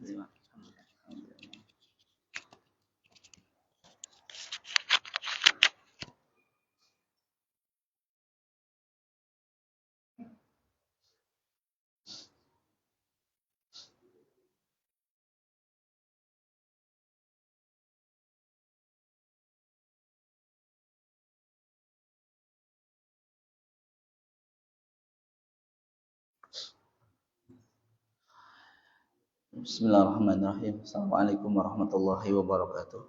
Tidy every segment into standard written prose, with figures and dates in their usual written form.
Alhamdulillah. Bismillahirrahmanirrahim. Assalamualaikum warahmatullahi wabarakatuh.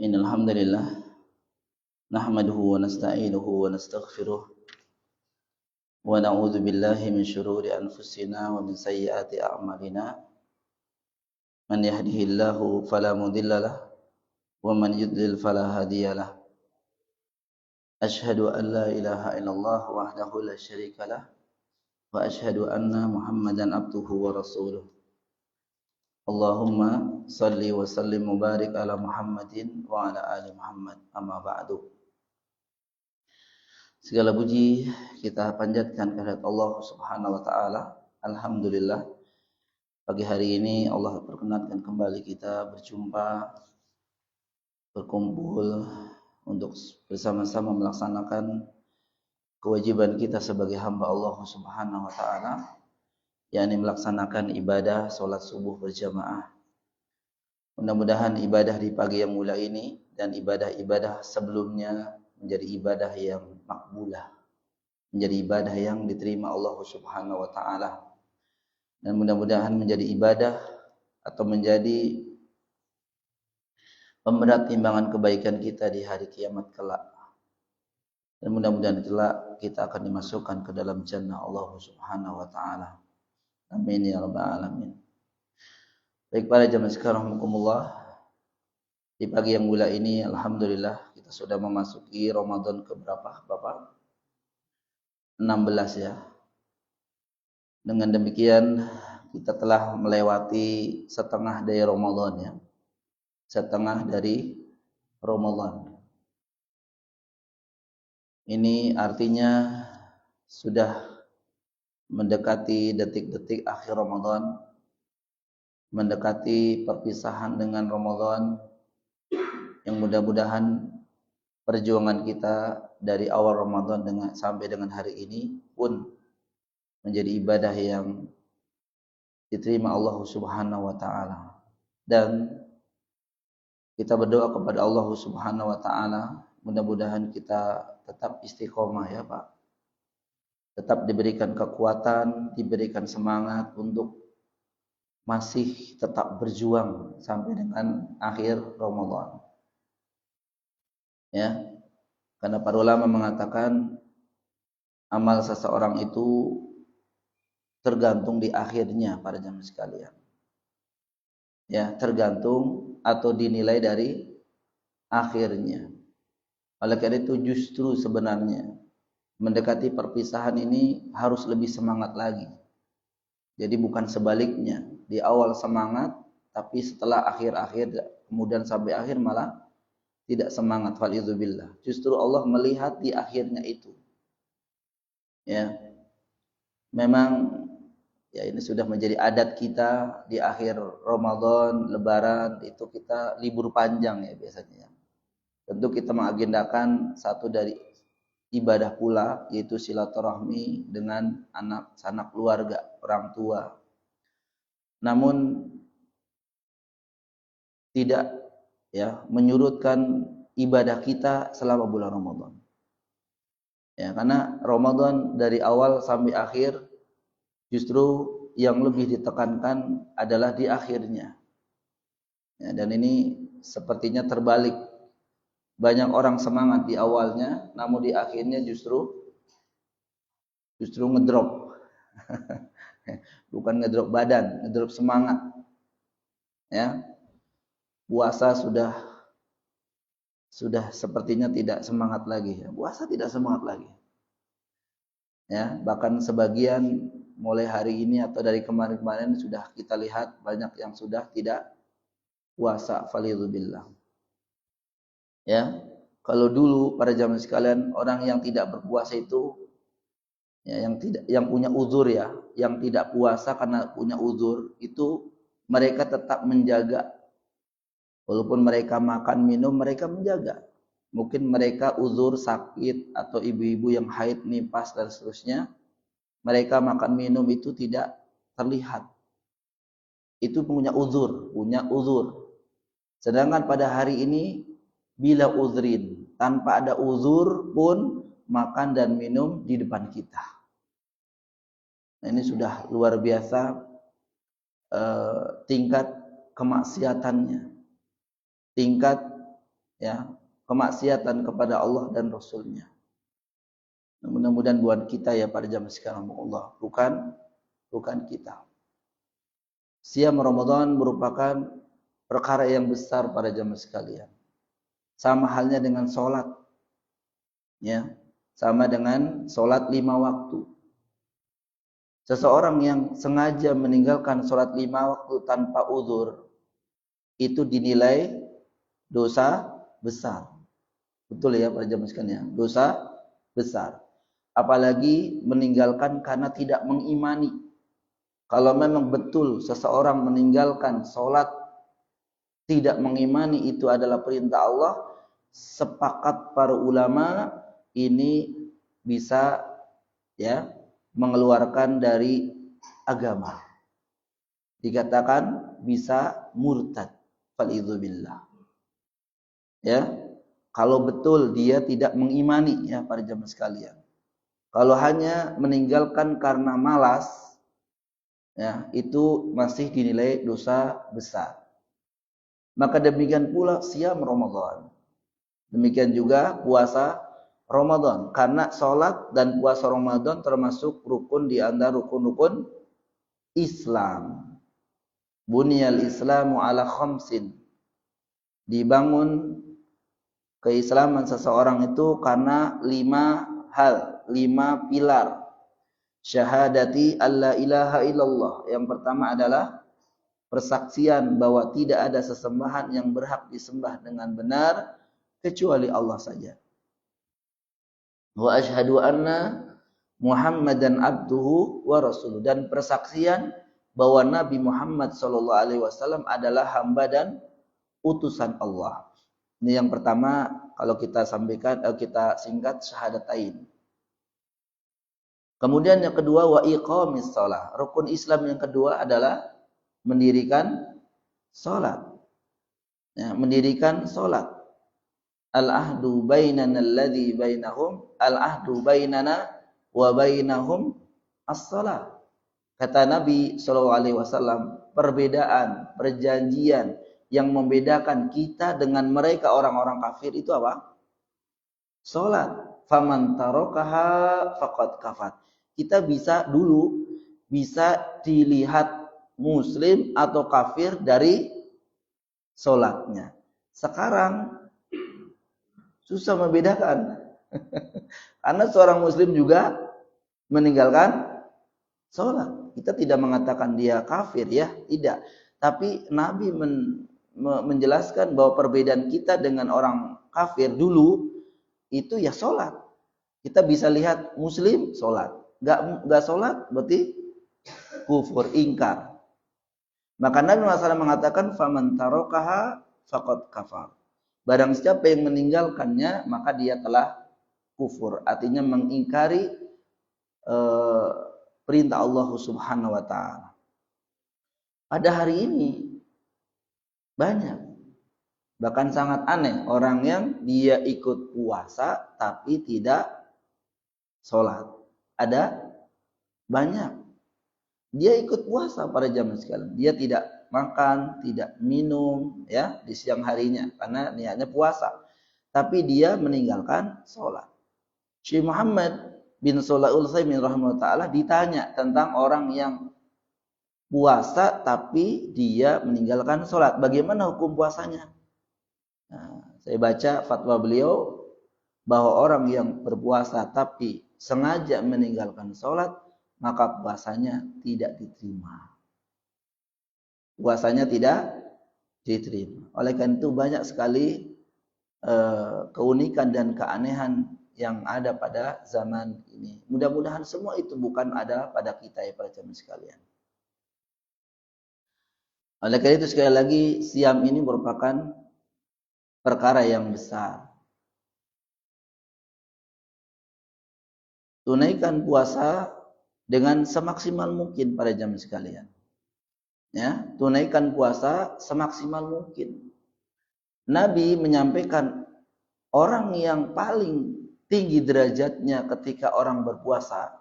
Innal hamdalillah nahmaduhu wa nasta'inuhu wa nastaghfiruh wa na'udzu billahi min shururi anfusina wa min sayyiati a'malina. Man yahdihillahu fala mudhillalah wa man yudlil fala hadiyalah. Asyhadu an la ilaha illallah wahdahu la syarikalah wa asyhadu anna Muhammadan abduhu wa rasuluh. Allahumma salli wa sallim mubarik ala Muhammadin wa ala ali Muhammad, amma ba'du. Segala puji kita panjatkan kehadirat Allah Subhanahu wa taala. Alhamdulillah, pagi hari ini Allah perkenankan kembali kita berkumpul untuk bersama-sama melaksanakan kewajiban kita sebagai hamba Allah Subhanahu wa taala, yakni melaksanakan ibadah salat subuh berjamaah. Mudah-mudahan ibadah di pagi yang mulia ini dan ibadah-ibadah sebelumnya menjadi ibadah yang makbulah, menjadi ibadah yang diterima Allah Subhanahu wa taala, dan mudah-mudahan menjadi ibadah atau menjadi pemberat timbangan kebaikan kita di hari kiamat kelak. Dan mudah-mudahan kelak kita akan dimasukkan ke dalam jannah Allah Subhanahu wa taala. Amin ya rabbal alamin. Baik para jamaah sekalian rahimakumullah, di pagi yang mulia ini alhamdulillah kita sudah memasuki Ramadan ke berapa, Bapak? 16 ya. Dengan demikian kita telah melewati setengah dari Ramadan ya. Setengah dari Ramadan. Ini artinya sudah mendekati detik-detik akhir Ramadan, mendekati perpisahan dengan Ramadan, yang mudah-mudahan perjuangan kita dari awal Ramadan sampai dengan hari ini pun menjadi ibadah yang diterima Allah Subhanahu wa taala. Dan kita berdoa kepada Allah Subhanahu wa taala, mudah-mudahan kita tetap istiqomah ya Pak. Tetap diberikan kekuatan, diberikan semangat untuk masih tetap berjuang sampai dengan akhir Ramadan. Ya. Karena para ulama mengatakan amal seseorang itu tergantung di akhirnya para jamaah sekalian. Ya, tergantung atau dinilai dari akhirnya. Oleh karena itu justru sebenarnya mendekati perpisahan ini harus lebih semangat lagi. Jadi bukan sebaliknya, di awal semangat tapi setelah akhir-akhir kemudian sampai akhir malah tidak semangat, walidzubillah. Justru Allah melihat di akhirnya itu. Ya. Memang ya ini sudah menjadi adat kita di akhir Ramadan, Lebaran itu kita libur panjang ya biasanya. Tentu kita mengagendakan satu dari ibadah pula, yaitu silaturahmi dengan anak sanak keluarga, orang tua. Namun tidak ya menyurutkan ibadah kita selama bulan Ramadan. Ya, karena Ramadan dari awal sampai akhir justru yang lebih ditekankan adalah di akhirnya. Ya, dan ini sepertinya terbalik. Banyak orang semangat di awalnya, namun di akhirnya justru ngedrop. Bukan ngedrop badan, ngedrop semangat. Ya. Puasa sudah sepertinya tidak semangat lagi. Puasa tidak semangat lagi. Ya, bahkan sebagian mulai hari ini atau dari kemarin-kemarin sudah kita lihat banyak yang sudah tidak puasa, falidzubillah. Ya, kalau dulu para jamaah sekalian orang yang tidak berpuasa itu Ya, yang punya uzur ya, yang tidak puasa karena punya uzur itu mereka tetap menjaga. Walaupun mereka makan minum mereka menjaga. Mungkin mereka uzur sakit atau ibu-ibu yang haid nifas dan seterusnya, mereka makan minum itu tidak terlihat. Itu punya uzur, Sedangkan pada hari ini bila uzrin, tanpa ada uzur pun makan dan minum di depan kita. Nah, ini sudah luar biasa tingkat kemaksiatannya, tingkat ya kemaksiatan kepada Allah dan Rasulnya. Mudah-mudahan buat kita ya pada zaman sekarang Allah, bukan kita. Siam Ramadan merupakan perkara yang besar pada zaman sekalian. Sama halnya dengan sholat, ya, sama dengan sholat 5 waktu. Seseorang yang sengaja meninggalkan sholat 5 waktu tanpa uzur, itu dinilai dosa besar. Betul ya pada zaman sekalian, dosa besar. Apalagi meninggalkan karena tidak mengimani. Kalau memang betul seseorang meninggalkan sholat tidak mengimani itu adalah perintah Allah, sepakat para ulama ini bisa ya mengeluarkan dari agama. Dikatakan bisa murtad. Falidzubillah. Ya, kalau betul dia tidak mengimani ya para jamaah sekalian. Kalau hanya meninggalkan karena malas, ya itu masih dinilai dosa besar. Maka demikian pula siam Ramadan. Demikian juga puasa Ramadan. Karena sholat dan puasa Ramadan termasuk rukun di antara rukun-rukun Islam. Bunyal Islamu ala khamsin. Dibangun keislaman seseorang itu karena 5 hal, 5 pilar. Syahadati alla ilaha illallah. Yang pertama adalah persaksian bahwa tidak ada sesembahan yang berhak disembah dengan benar kecuali Allah saja. Wa asyhadu anna Muhammadan abduhu wa rasuluh, dan persaksian bahwa Nabi Muhammad sallallahu alaihi wasallam adalah hamba dan utusan Allah. Ini yang pertama kalau kita sampaikan kita singkat syahadatain. Kemudian yang kedua wa iqamis shalah. Rukun Islam yang kedua adalah mendirikan salat. Ya, mendirikan salat. Al-ahdu bainana alladhi bainahum al-ahdu bainana wa bainahum as-shalah. Kata Nabi sallallahu alaihi wasallam, perbedaan, perjanjian yang membedakan kita dengan mereka orang-orang kafir itu apa? Salat. Faman tarakaha faqad kafar. Kita bisa dilihat muslim atau kafir dari salatnya. Sekarang susah membedakan. Karena seorang muslim juga meninggalkan salat. Kita tidak mengatakan dia kafir ya, tidak. Tapi Nabi menjelaskan bahwa perbedaan kita dengan orang kafir dulu itu ya salat. Kita bisa lihat muslim salat, enggak salat berarti kufur, ingkar. Maka Nabi SAW mengatakan faman tarakaha faqad kafar. Barang siapa yang meninggalkannya maka dia telah kufur, artinya mengingkari perintah Allah Subhanahu wa taala. Pada hari ini banyak, bahkan sangat aneh orang yang dia ikut puasa tapi tidak sholat. Ada banyak. Dia ikut puasa pada zaman sekalian. Dia tidak makan, tidak minum ya di siang harinya karena niatnya puasa. Tapi dia meninggalkan sholat. Syekh Muhammad bin Shalih Al-Utsaimin rahimahullah taala ditanya tentang orang yang puasa tapi dia meninggalkan sholat. Bagaimana hukum puasanya? Nah, saya baca fatwa beliau bahwa orang yang berpuasa tapi sengaja meninggalkan sholat, maka puasanya tidak diterima. Puasanya tidak diterima. Oleh karena itu banyak sekali keunikan dan keanehan yang ada pada zaman ini. Mudah-mudahan semua itu bukan ada pada kita ya para jamaah sekalian. Oleh karena itu sekali lagi siam ini merupakan perkara yang besar. Tunaikan puasa dengan semaksimal mungkin para jamaah sekalian. Ya, tunaikan puasa semaksimal mungkin. Nabi menyampaikan orang yang paling tinggi derajatnya ketika orang berpuasa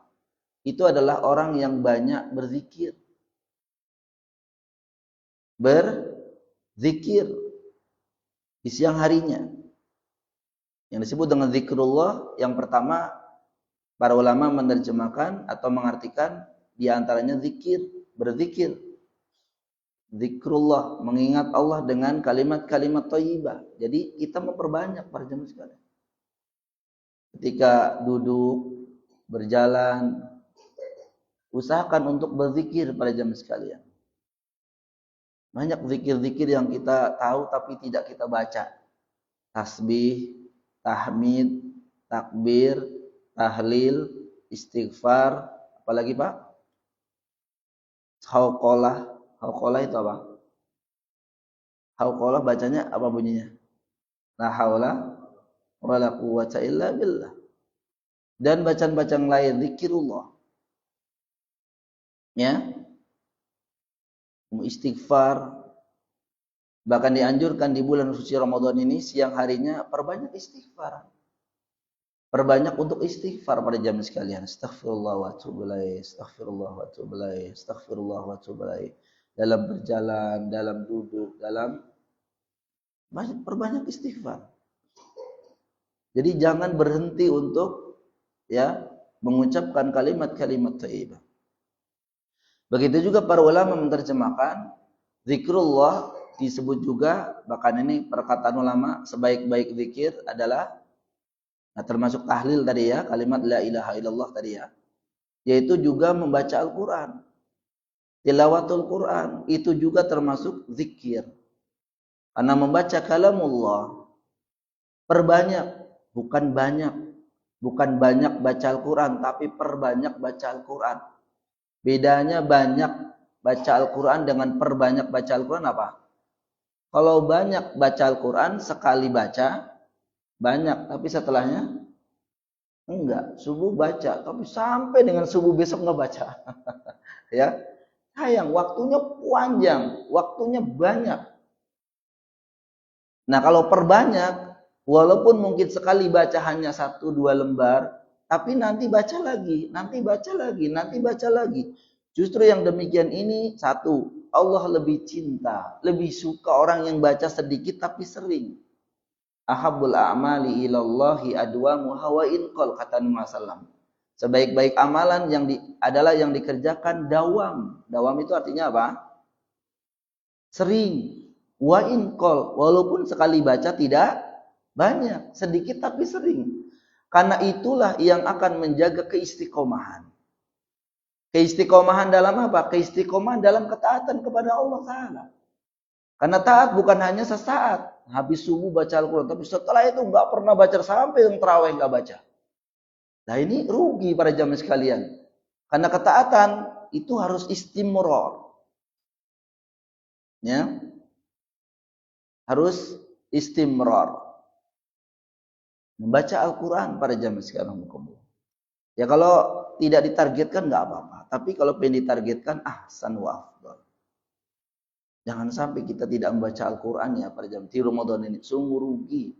itu adalah orang yang banyak berzikir. Berzikir di siang harinya. Yang disebut dengan zikrullah yang pertama para ulama menerjemahkan atau mengartikan di antaranya zikir, berzikir. Zikrullah, mengingat Allah dengan kalimat-kalimat thayyibah. Jadi kita memperbanyak para jemaah sekalian. Ketika duduk, berjalan, usahakan untuk berzikir para jemaah sekalian. Banyak zikir-zikir yang kita tahu tapi tidak kita baca. Tasbih, tahmid, takbir, tahlil, istighfar, apalagi Pak? Hauqalah. Hauqalah itu apa? Hauqalah bacanya apa bunyinya? La haula wala quwwata illa billah. Dan bacaan-bacaan lain zikirullah. Ya. Istighfar. Bahkan dianjurkan di bulan suci Ramadan ini siang harinya perbanyak istighfar. Perbanyak untuk istighfar pada jam sekalian. Astaghfirullah wa atubu ilaih, astaghfirullah wa atubu ilaih, astaghfirullah wa atubu ilaih. Dalam berjalan, dalam duduk, dalam perbanyak istighfar. Jadi jangan berhenti untuk ya mengucapkan kalimat-kalimat thayyibah. Begitu juga para ulama menerjemahkan zikrullah disebut juga, bahkan ini perkataan ulama sebaik-baik zikir adalah termasuk tahlil tadi ya, kalimat la ilaha illallah tadi ya, yaitu juga membaca Al-Quran. Tilawatul Quran itu juga termasuk zikir. Karena membaca kalamullah perbanyak, bukan banyak baca Al-Quran, tapi perbanyak baca Al-Quran. Bedanya banyak baca Al-Quran dengan perbanyak baca Al-Quran apa? Kalau banyak baca Al-Quran sekali baca banyak, tapi setelahnya enggak. Subuh baca, tapi sampai dengan subuh besok enggak baca. Ya. Sayang, waktunya panjang, waktunya banyak. Nah, kalau perbanyak, walaupun mungkin sekali baca hanya 1-2 lembar, tapi nanti baca lagi, nanti baca lagi, nanti baca lagi. Justru yang demikian ini, satu, Allah lebih cinta, lebih suka orang yang baca sedikit tapi sering. Ahabbul a'mali ilallahi adwamuha wa inqal, kata Nabi sallallahu. Sebaik-baik amalan adalah yang dikerjakan dawam. Dawam itu artinya apa? Sering. Wa inqal, walaupun sekali baca tidak banyak, sedikit tapi sering. Karena itulah yang akan menjaga keistiqomahan. Keistiqomahan dalam apa? Keistiqomahan dalam ketaatan kepada Allah Ta'ala. Karena taat bukan hanya sesaat. Habis subuh baca Al-Quran. Tapi setelah itu nggak pernah baca sampai yang terawih nggak baca. Nah ini rugi para jamaah sekalian. Karena ketaatan itu harus istimrar. Ya. Harus istimrar. Membaca Al-Quran para jamaah sekalian. Ya kalau tidak ditargetkan nggak apa-apa. Tapi kalau pengen ditargetkan ahsan wa afdal. Jangan sampai kita tidak membaca Al-Quran ya para jamaah di Ramadan ini. Sungguh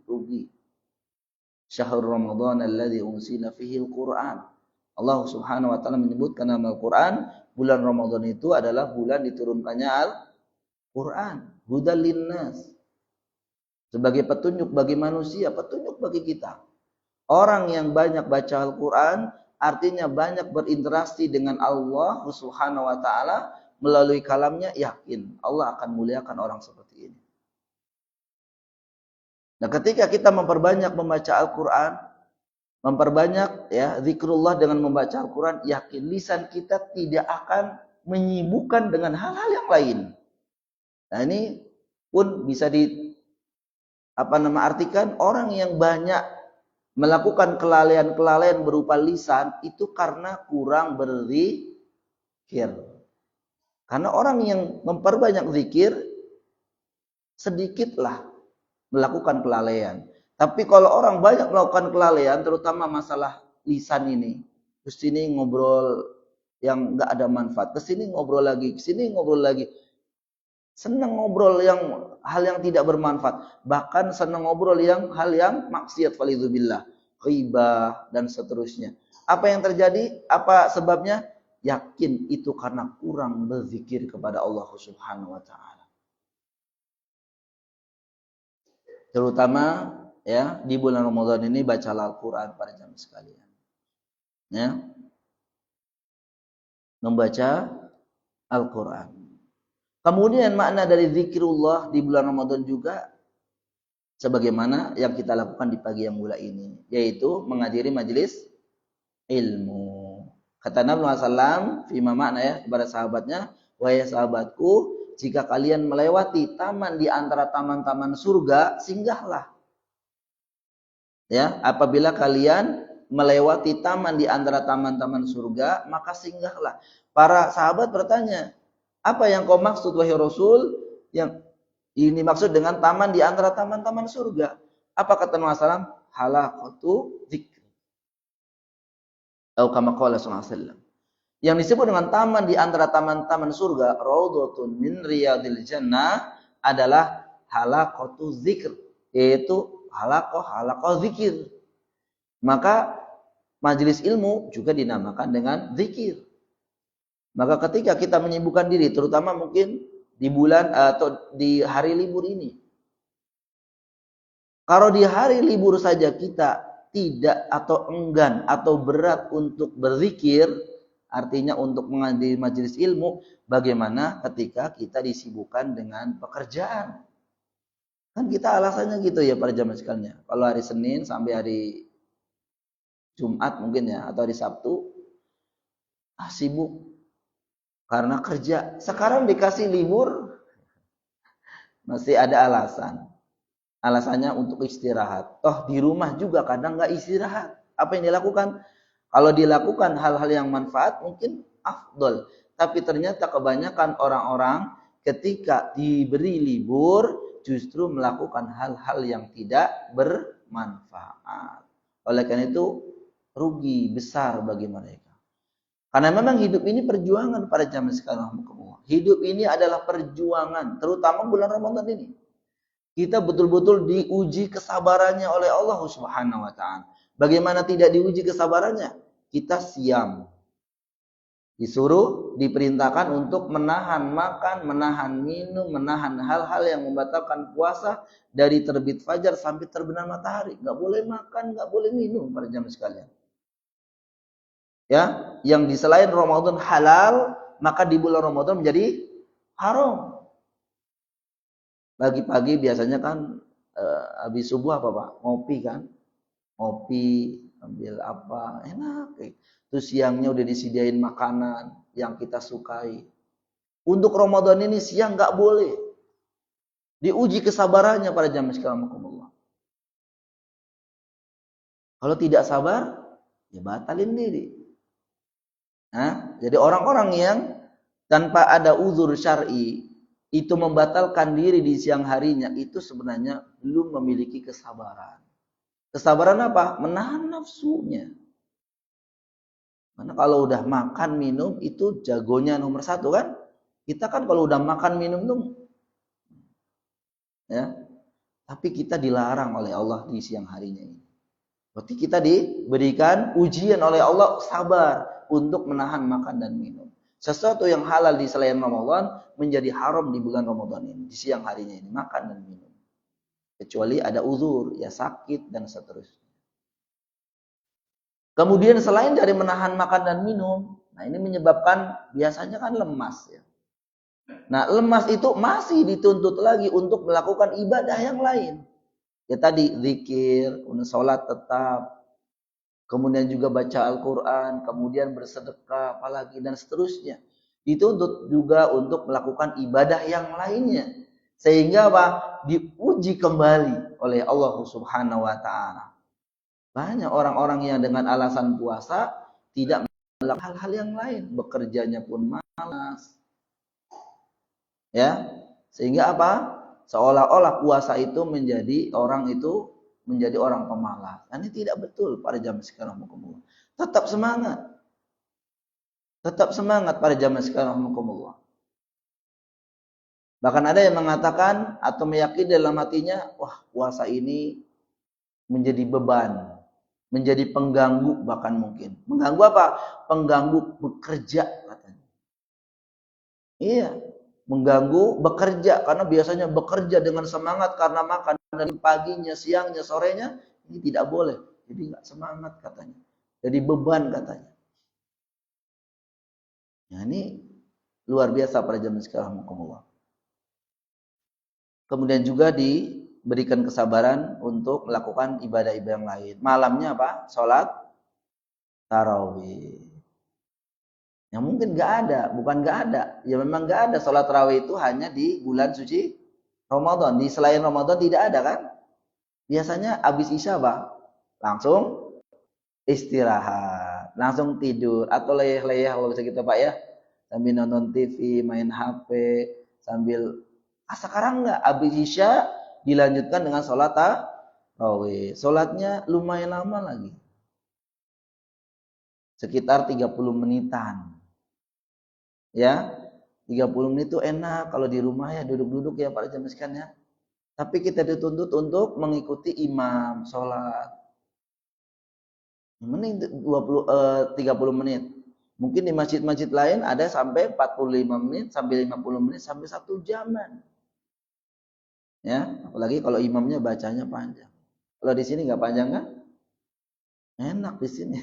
rugi. Syahrul Ramadan alladzi unsila fihi al-Qur'an. Allah Subhanahu wa taala menyebutkan nama Al-Qur'an, bulan Ramadan itu adalah bulan diturunkannya Al-Qur'an, hudal linnas. Sebagai petunjuk bagi manusia, petunjuk bagi kita. Orang yang banyak baca Al-Qur'an artinya banyak berinteraksi dengan Allah Subhanahu wa taala melalui kalamnya, yakin Allah akan muliakan orang seperti ini. Nah, ketika kita memperbanyak membaca Al-Quran, memperbanyak ya zikrullah dengan membaca Al-Quran, yakin lisan kita tidak akan menyibukkan dengan hal-hal yang lain. Nah, ini pun bisa artikan orang yang banyak melakukan kelalaian-kelalaian berupa lisan itu karena kurang berzikir. Karena orang yang memperbanyak zikir sedikitlah melakukan kelalaian. Tapi kalau orang banyak melakukan kelalaian, terutama masalah lisan ini, terus sini ngobrol yang nggak ada manfaat, ke sini ngobrol lagi, ke sini ngobrol lagi. Senang ngobrol yang hal yang tidak bermanfaat, bahkan senang ngobrol yang hal yang maksiat, walidzubillah, ghibah dan seterusnya. Apa yang terjadi? Apa sebabnya? Yakin itu karena kurang berzikir kepada Allah Subhanahu wa taala. Terutama ya di bulan Ramadan ini bacalah Al-Qur'an para jamaah sekalian. Ya. Membaca Al-Qur'an. Kemudian makna dari zikrullah di bulan Ramadan juga sebagaimana yang kita lakukan di pagi yang mulia ini, yaitu menghadiri majelis ilmu. Kata Nabi SAW, fima makna ya kepada sahabatnya, wahai sahabatku, jika kalian melewati taman di antara taman-taman surga, singgahlah. Ya, apabila kalian melewati taman di antara taman-taman surga, maka singgahlah. Para sahabat bertanya, apa yang kau maksud wahai Rasul? Yang ini maksud dengan taman di antara taman-taman surga. Apa kata Nabi SAW? Halaqatu dzikr. Atau kama qala sallallahu alaihi wasallam. Yang disebut dengan taman di antara taman-taman surga, raudhatun min riyadil jannah, adalah halaqatu dzikr, yaitu halaqah zikir. Maka majelis ilmu juga dinamakan dengan zikir. Maka ketika kita menyibukkan diri, terutama mungkin di bulan atau di hari libur ini. Kalau di hari libur saja kita tidak atau enggan atau berat untuk berzikir, artinya untuk menghadiri majelis ilmu, bagaimana ketika kita disibukkan dengan pekerjaan? Kan kita alasannya gitu ya para jamaah sekalian. Kalau hari Senin sampai hari Jumat mungkin ya, atau hari Sabtu, sibuk. Karena kerja. Sekarang dikasih libur, masih ada alasan. Alasannya untuk istirahat. Toh di rumah juga kadang nggak istirahat. Apa yang dilakukan? Kalau dilakukan hal-hal yang manfaat mungkin afdol. Tapi ternyata kebanyakan orang-orang ketika diberi libur justru melakukan hal-hal yang tidak bermanfaat. Oleh karena itu rugi besar bagi mereka. Karena memang hidup ini perjuangan para jamaah sekalian. Hidup ini adalah perjuangan, terutama bulan Ramadan ini. Kita betul-betul diuji kesabarannya oleh Allah Subhanahu wa taala. Bagaimana tidak diuji kesabarannya? Kita siam. Disuruh, diperintahkan untuk menahan makan, menahan minum, menahan hal-hal yang membatalkan puasa dari terbit fajar sampai terbenam matahari. Enggak boleh makan, enggak boleh minum para jamaah sekalian. Ya, yang di selain Ramadan halal, maka di bulan Ramadan menjadi haram. Pagi-pagi biasanya kan habis subuh apa Pak? Ngopi kan? Ngopi, ambil apa, enak. Terus siangnya udah disediain makanan yang kita sukai. Untuk Ramadan ini siang nggak boleh. Diuji kesabarannya pada jamaah sekalian. Kalau tidak sabar, ya batalin diri. Jadi orang-orang yang tanpa ada uzur syar'i itu membatalkan diri di siang harinya, itu sebenarnya belum memiliki kesabaran. Kesabaran apa? Menahan nafsunya. Karena kalau udah makan minum itu jagonya nomor satu kan? Kita kan kalau udah makan minum tuh, ya. Tapi kita dilarang oleh Allah di siang harinya ini. Berarti kita diberikan ujian oleh Allah sabar untuk menahan makan dan minum. Sesuatu yang halal di selain Ramadan menjadi haram di bulan Ramadan ini, di siang harinya ini, makan dan minum. Kecuali ada uzur, ya sakit dan seterusnya. Kemudian selain dari menahan makan dan minum, nah ini menyebabkan biasanya kan lemas ya. Nah, lemas itu masih dituntut lagi untuk melakukan ibadah yang lain. Ya tadi zikir, kemudian sholat tetap, kemudian juga baca Al-Quran, kemudian bersedekah, apalagi dan seterusnya. Dituntut juga untuk melakukan ibadah yang lainnya. Sehingga apa? Diuji kembali oleh Allah Subhanahu wa taala. Banyak orang-orang yang dengan alasan puasa tidak melakukan hal-hal yang lain, bekerjanya pun malas. Ya, sehingga apa? Seolah-olah puasa itu menjadi orang pemalas. Ini tidak betul pada zaman sekarang. Tetap semangat. Tetap semangat pada zaman sekarang. Bahkan ada yang mengatakan atau meyakini dalam hatinya, wah puasa ini menjadi beban, menjadi pengganggu bahkan mungkin. Mengganggu apa? Pengganggu bekerja katanya. Iya, mengganggu bekerja karena biasanya bekerja dengan semangat karena makan dari paginya, siangnya, sorenya, ini tidak boleh. Jadi nggak semangat katanya. Jadi beban katanya. Ya, ini luar biasa pada zaman sekarang. Kemudian juga diberikan kesabaran untuk melakukan ibadah-ibadah yang lain. Malamnya apa? Sholat tarawih. Yang mungkin nggak ada, bukan nggak ada. Ya memang nggak ada. Sholat tarawih itu hanya di bulan suci Ramadan. Di selain Ramadan tidak ada kan? Biasanya habis isya apa? Langsung istirahat, langsung tidur atau leyeh-leyeh kalau bisa kita Pak ya. Sambil nonton TV, main HP, sambil sekarang enggak, habis isya dilanjutkan dengan sholat tarawih. Sholatnya lumayan lama lagi. Sekitar 30 menitan. Ya, 30 menit itu enak kalau di rumah ya duduk-duduk ya Pak jam sekian ya. Tapi kita dituntut untuk mengikuti imam sholat. Mending 30 menit. Mungkin di masjid-masjid lain ada sampai 45 menit, sampai 50 menit, sampai 1 jaman. Ya, apalagi kalau imamnya bacanya panjang. Kalau di sini nggak panjang kan? Enak di sini.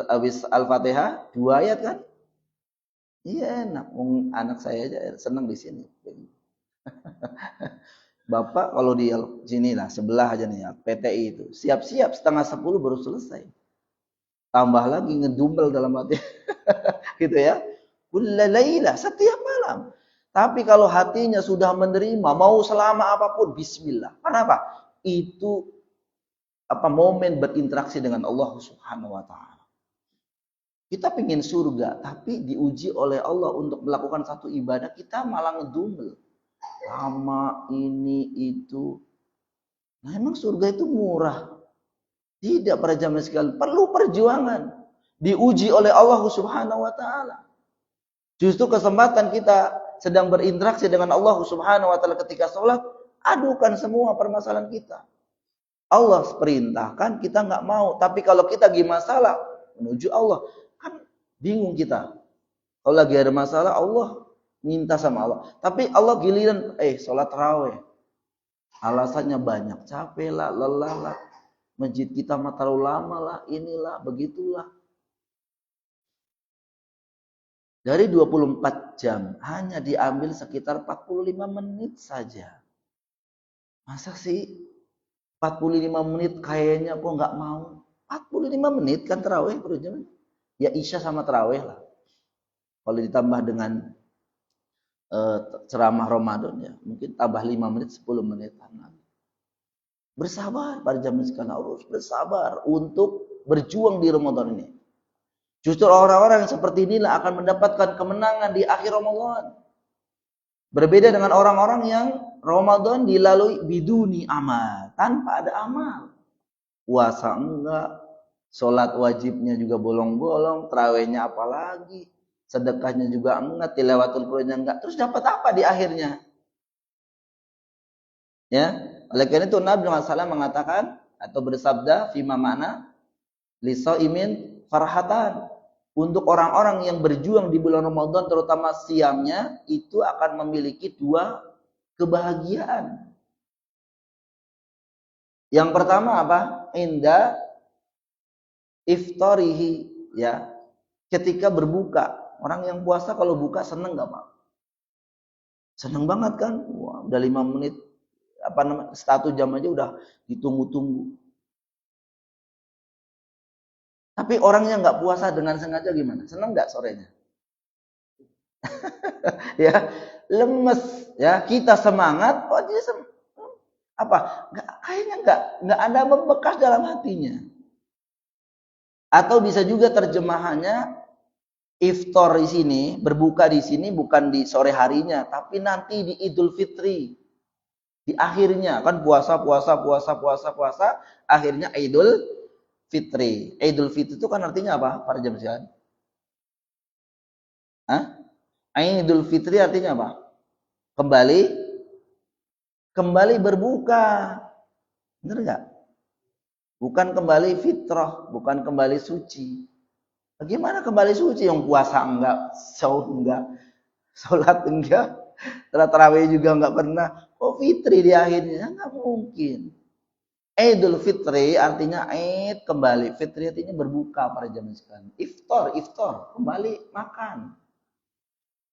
habis Al-Fatihah 2 ayat kan? Iya enak. Anak saya aja senang di sini. Bapak kalau di sini lah sebelah aja nih ya, PTI itu. Siap-siap setengah 10 baru selesai. Tambah lagi ngedumel dalam hati. Gitu ya. Kullalaila, setiap malam. Tapi kalau hatinya sudah menerima, mau selama apapun, bismillah. Kenapa? Itu momen berinteraksi dengan Allah Subhanahu wa taala. Kita pingin surga, tapi diuji oleh Allah untuk melakukan satu ibadah, kita malah ngedumel. Lama ini itu. Nah, emang surga itu murah? Tidak pada zaman sekali, perlu perjuangan. Diuji oleh Allah Subhanahu wa taala. Justru kesempatan kita sedang berinteraksi dengan Allah Subhanahu wa taala ketika sholat, adukan semua permasalahan kita. Allah perintahkan, kita nggak mau. Tapi kalau kita lagi masalah menuju Allah, kan bingung kita. Kalau lagi ada masalah, Allah minta sama Allah. Tapi Allah giliran, sholat tarawih. Alasannya banyak, capek lah, lelah lah. Masjid kita mah terlalu lama lah, inilah, begitulah. Dari 24 jam, hanya diambil sekitar 45 menit saja. Masa sih 45 menit kayaknya kok nggak mau. 45 menit kan tarawih per jam. Ya isya sama tarawih lah. Kalau ditambah dengan ceramah Ramadan ya, mungkin tambah 5 menit, 10 menit. Bersabar pada zaman sekarang, harus bersabar untuk berjuang di Ramadan ini. Justru orang-orang yang seperti inilah akan mendapatkan kemenangan di akhir Ramadan. Berbeda dengan orang-orang yang Ramadan dilalui biduni amal, tanpa ada amal. Puasa enggak, sholat wajibnya juga bolong-bolong, tarawihnya apalagi, sedekahnya juga enggak, tilawatul Qur'annya enggak. Terus dapat apa di akhirnya? Ya, oleh karena itu Nabi SAW mengatakan atau bersabda fima makna lisaimin farhatan, untuk orang-orang yang berjuang di bulan Ramadan terutama siamnya itu akan memiliki 2 kebahagiaan. Yang pertama apa? Inda iftarihi, ya. Ketika berbuka, orang yang puasa kalau buka seneng enggak, Pak? Seneng banget kan? Wah, udah 5 menit 1 jam aja udah ditunggu-tunggu. Tapi orang yang nggak puasa dengan sengaja gimana? Senang nggak sorenya? Ya, lemes. Ya, kita semangat, dia Apa? Kayaknya nggak ada membekas dalam hatinya. Atau bisa juga terjemahannya iftar di sini, berbuka di sini bukan di sore harinya, tapi nanti di Idul Fitri. Di akhirnya kan puasa, akhirnya Idul Fitri. Idul Fitri itu kan artinya apa? Para jamaah sekalian? Hah? Idul Fitri artinya apa? Kembali berbuka. Benar enggak? Bukan kembali fitrah, bukan kembali suci. Bagaimana kembali suci? Yang puasa enggak, sahur enggak, sholat enggak, tarawih juga enggak pernah. Oh fitri di akhirnya? Enggak mungkin. Idul Fitri artinya Id kembali. Fitri artinya berbuka para jamaah sekalian. Iftar, kembali makan.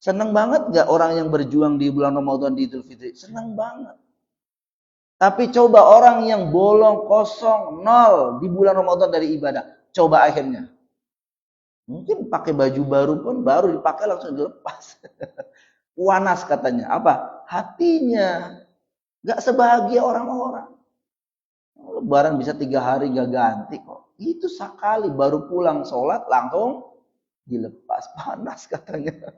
Senang banget enggak orang yang berjuang di bulan Ramadan di Idul Fitri? Senang banget. Tapi coba orang yang bolong, kosong, nol di bulan Ramadan dari ibadah. Coba akhirnya. Mungkin pakai baju baru pun baru dipakai langsung dilepas. Wanas katanya. Apa? Hatinya. Gak sebahagia orang-orang. Lebaran bisa 3 hari gak ganti kok. Itu sekali baru pulang sholat langsung dilepas. Panas katanya.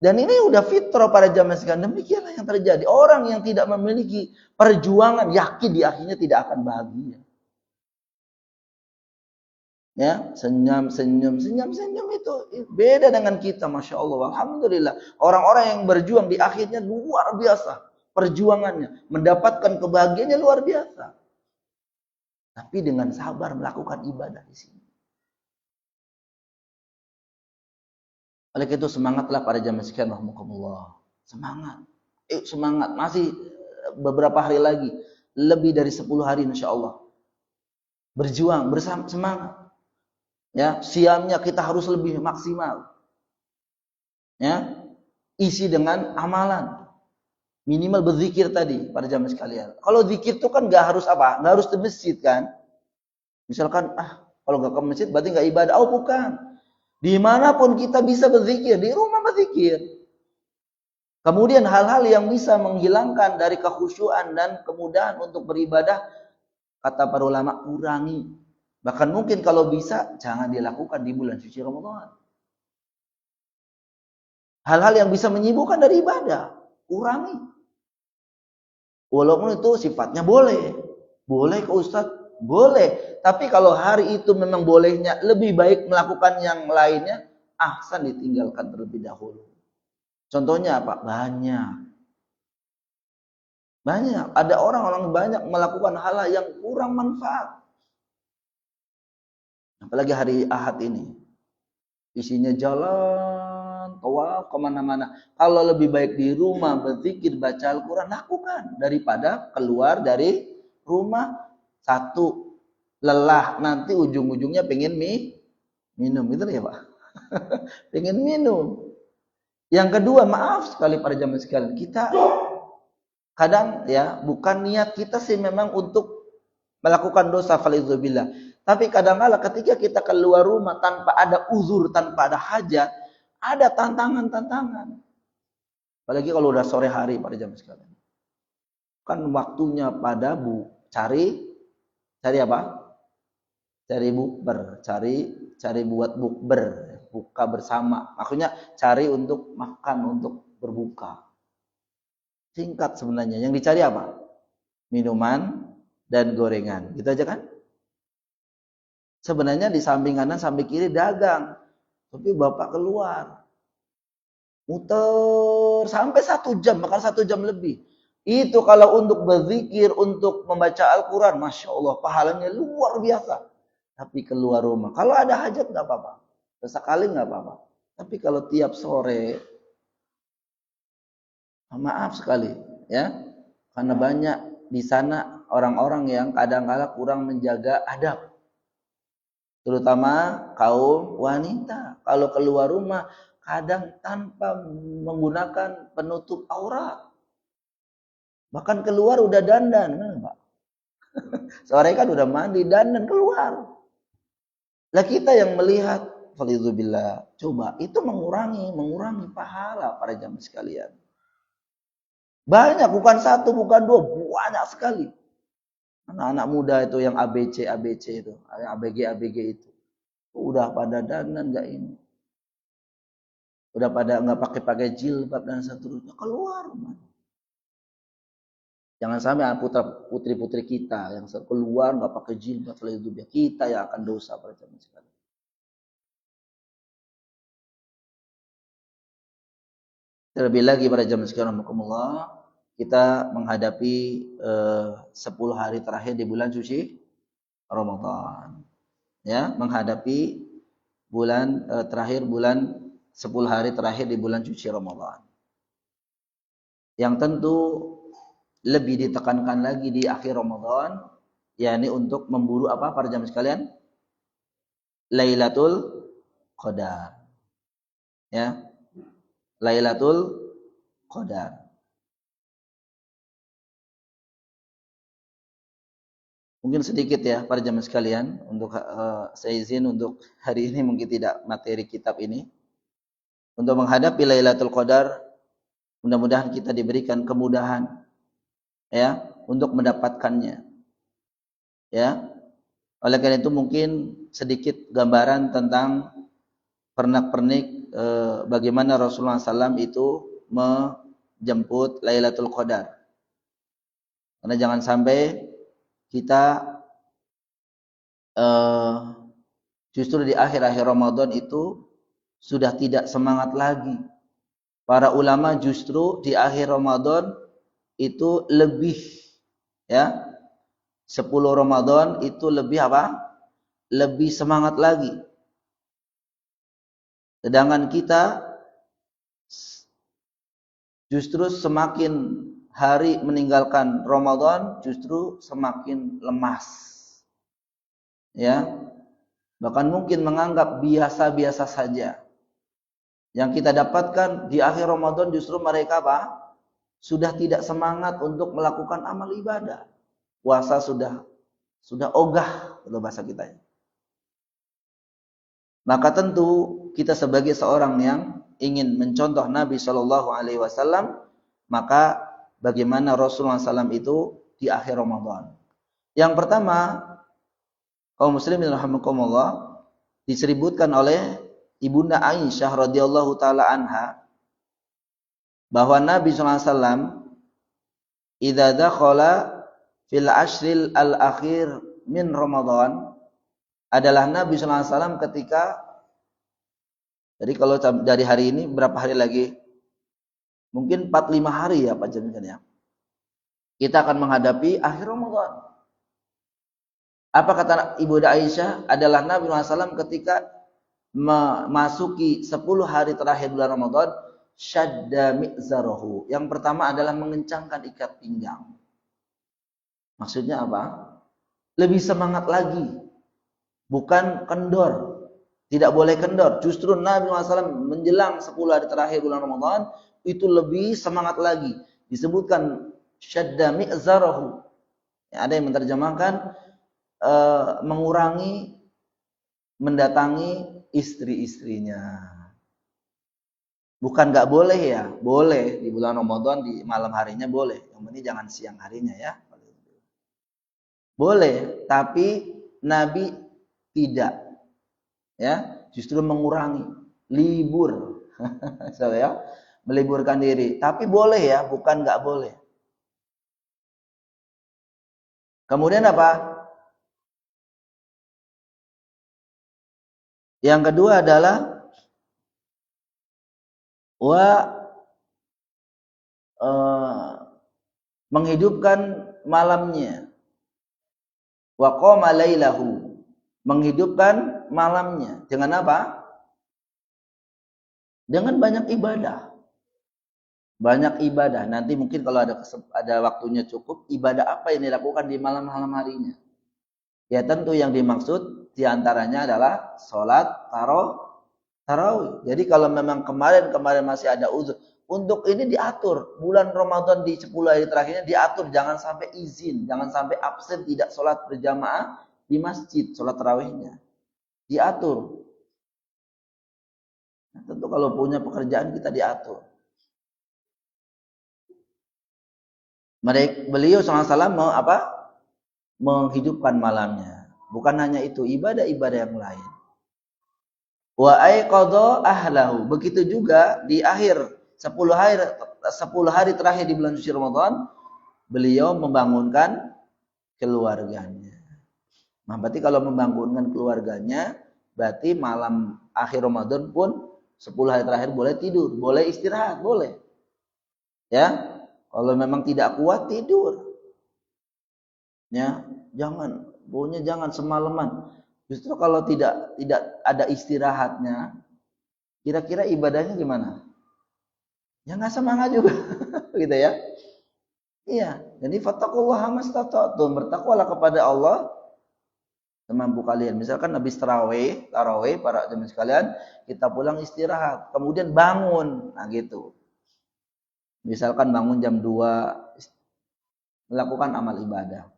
Dan ini udah fitrah pada zaman sekarang. Demikianlah yang terjadi. Orang yang tidak memiliki perjuangan, yakin di akhirnya tidak akan bahagia. Ya, senyum itu beda dengan kita, masya Allah. Alhamdulillah. Orang-orang yang berjuang di akhirnya luar biasa perjuangannya, mendapatkan kebahagiaannya luar biasa. Tapi dengan sabar melakukan ibadah di sini. Oleh itu semangatlah para jamaah sekalian rahimakumullah. Semangat. Semangat. Masih beberapa hari lagi. Lebih dari 10 hari insyaallah. Berjuang, bersama semangat. Ya, siamnya kita harus lebih maksimal. Ya. Isi dengan amalan. Minimal berzikir tadi para jamaah sekalian. Kalau zikir itu kan enggak harus apa? Enggak harus di masjid kan? Misalkan kalau enggak ke masjid berarti enggak ibadah. Oh, bukan. Dimanapun kita bisa berzikir, di rumah berzikir. Kemudian hal-hal yang bisa menghilangkan dari kekhusyuan dan kemudahan untuk beribadah, kata para ulama, kurangi. Bahkan mungkin kalau bisa, jangan dilakukan di bulan suci Ramadan. Hal-hal yang bisa menyibukkan dari ibadah, kurangi. Walaupun itu sifatnya boleh. Boleh ke Ustaz? Boleh. Tapi kalau hari itu memang bolehnya lebih baik melakukan yang lainnya, ahsan ditinggalkan terlebih dahulu. Contohnya apa? Banyak. Ada orang-orang banyak melakukan hal yang kurang manfaat. Apalagi hari Ahad ini. Isinya jalan, tawaf, kemana-mana. Kalau lebih baik di rumah, berzikir, baca Al-Quran, lakukan. Daripada keluar dari rumah. Satu, lelah. Nanti ujung-ujungnya pengen minum. Gitu ya Pak? Pengen minum. Yang kedua, maaf sekali para jamaah sekalian. Kita kadang ya, bukan niat kita sih memang untuk melakukan dosa falizubillah. Tapi kadang-kala ketika kita keluar rumah tanpa ada uzur, tanpa ada hajat, ada tantangan-tantangan. Apalagi kalau udah sore hari para jamaah sekalian. Kan waktunya pada cari apa? Cari bukber, cari buat bukber, buka bersama. Maksudnya cari untuk makan, untuk berbuka. Singkat sebenarnya. Yang dicari apa? Minuman dan gorengan. Gitu aja kan? Sebenarnya di samping kanan, samping kiri dagang. Tapi bapak keluar. Muter sampai 1 jam, bahkan 1 jam lebih. Itu kalau untuk berzikir, untuk membaca Al-Quran, Masya Allah, pahalanya luar biasa. Tapi keluar rumah. Kalau ada hajat nggak apa-apa. Sesekali nggak apa-apa. Tapi kalau tiap sore, maaf sekali, ya, karena banyak di sana orang-orang yang kadang-kala kurang menjaga adab. Terutama kaum wanita. Kalau keluar rumah, kadang tanpa menggunakan penutup aurat. Bahkan keluar udah dandan, Pak. Sore kan udah mandi, dandan keluar. Lah kita yang melihat, falizubillah, coba itu mengurangi pahala para jamaah sekalian. Banyak, bukan satu, bukan dua, banyak sekali. Anak-anak muda itu yang ABC ABC itu, ABG ABG itu, udah pada dandan nggak ini, udah pada nggak pakai jilbab dan seterusnya, keluar rumah. Jangan sampai putra putri putri kita yang keluar nggak pakai jilbab, itu kita yang akan dosa pada zaman sekarang. Terlebih lagi pada zaman sekarang, kita menghadapi 10 hari terakhir di bulan suci Ramadan. Ya, menghadapi bulan terakhir bulan 10 hari terakhir di bulan suci Ramadan. Yang tentu lebih ditekankan lagi di akhir Ramadan, yakni untuk memburu apa para jamaah sekalian? Lailatul Qadar. Ya. Lailatul Qadar. Mungkin sedikit ya para jamaah sekalian, untuk saya izin untuk hari ini mungkin tidak materi kitab ini. Untuk menghadapi Lailatul Qadar, mudah-mudahan kita diberikan kemudahan ya untuk mendapatkannya. Ya. Oleh karena itu mungkin sedikit gambaran tentang pernak-pernik bagaimana Rasulullah SAW itu menjemput Lailatul Qadar. Karena jangan sampai kita justru di akhir-akhir Ramadan itu sudah tidak semangat lagi. Para ulama justru di akhir Ramadan itu lebih ya 10 Ramadan itu lebih apa? Lebih semangat lagi. Sedangkan kita justru semakin hari meninggalkan Ramadan justru semakin lemas. Ya. Bahkan mungkin menganggap biasa-biasa saja. Yang kita dapatkan di akhir Ramadan justru mereka apa? Sudah tidak semangat untuk melakukan amal ibadah. Puasa sudah ogah kalau bahasa kita. Maka tentu kita sebagai seorang yang ingin mencontoh Nabi Shallallahu Alaihi Wasallam, maka bagaimana Rasulullah SAW itu di akhir Ramadan. Yang pertama, kaum muslimin rahimakumullah, disebutkan oleh Ibunda Aisyah radhiyallahu taala anha bahwa Nabi SAW idza dakhala fil ashril al akhir min Ramadan adalah Nabi SAW ketika, jadi kalau dari hari ini berapa hari lagi? Mungkin 4-5 hari ya Pak Jamin ya. Kita akan menghadapi akhir Ramadan. Apa kata Ibu Aisyah? Adalah Nabi SAW ketika memasuki 10 hari terakhir bulan Ramadan, syadda mi'zarahu. Yang pertama adalah mengencangkan ikat pinggang. Maksudnya apa? Lebih semangat lagi. Bukan kendor. Tidak boleh kendor. Justru Nabi SAW menjelang 10 hari terakhir bulan Ramadan itu lebih semangat lagi. Disebutkan syadda mi'zarahu. Ya, ada yang menerjemahkan mengurangi mendatangi istri-istrinya. Bukan nggak boleh ya, boleh di bulan Ramadan di malam harinya boleh. Yang penting jangan siang harinya ya. Boleh, tapi Nabi tidak. Ya, justru mengurangi, libur. So, ya, meliburkan diri. Tapi boleh ya, bukan nggak boleh. Kemudian apa? Yang kedua adalah menghidupkan malamnya. Wa qama lailahu, menghidupkan malamnya. Dengan apa? Dengan banyak ibadah. Banyak ibadah. Nanti mungkin kalau ada waktunya cukup, ibadah apa yang dilakukan di malam-malam harinya? Ya tentu yang dimaksud diantaranya adalah sholat tarawih. Jadi kalau memang kemarin masih ada uzur, untuk ini diatur. Bulan Ramadan di 10 hari terakhirnya diatur. Jangan sampai izin, jangan sampai absen tidak sholat berjamaah di masjid, sholat tarawihnya. Diatur. Nah, tentu kalau punya pekerjaan kita diatur. Beliau SAW menghidupkan malamnya. Bukan hanya itu, ibadah-ibadah yang lain. Wa aiqadha ahlahu. Begitu juga di akhir 10 hari terakhir di bulan suci Ramadan, beliau membangunkan keluarganya. Nah, berarti kalau membangunkan keluarganya, berarti malam akhir Ramadan pun 10 hari terakhir boleh tidur, boleh istirahat, boleh. Ya. Kalau memang tidak kuat tidur. Ya, jangan semalaman. Justru kalau tidak ada istirahatnya, kira-kira ibadahnya gimana? Ya nggak semangat juga, gitu ya. Iya, jadi fattaqullaha mastata'tum, bertakwalah kepada Allah semampu kalian. Misalkan habis tarawih para jemaah sekalian, kita pulang istirahat, kemudian bangun, nah gitu. Misalkan bangun jam 2, melakukan amal ibadah.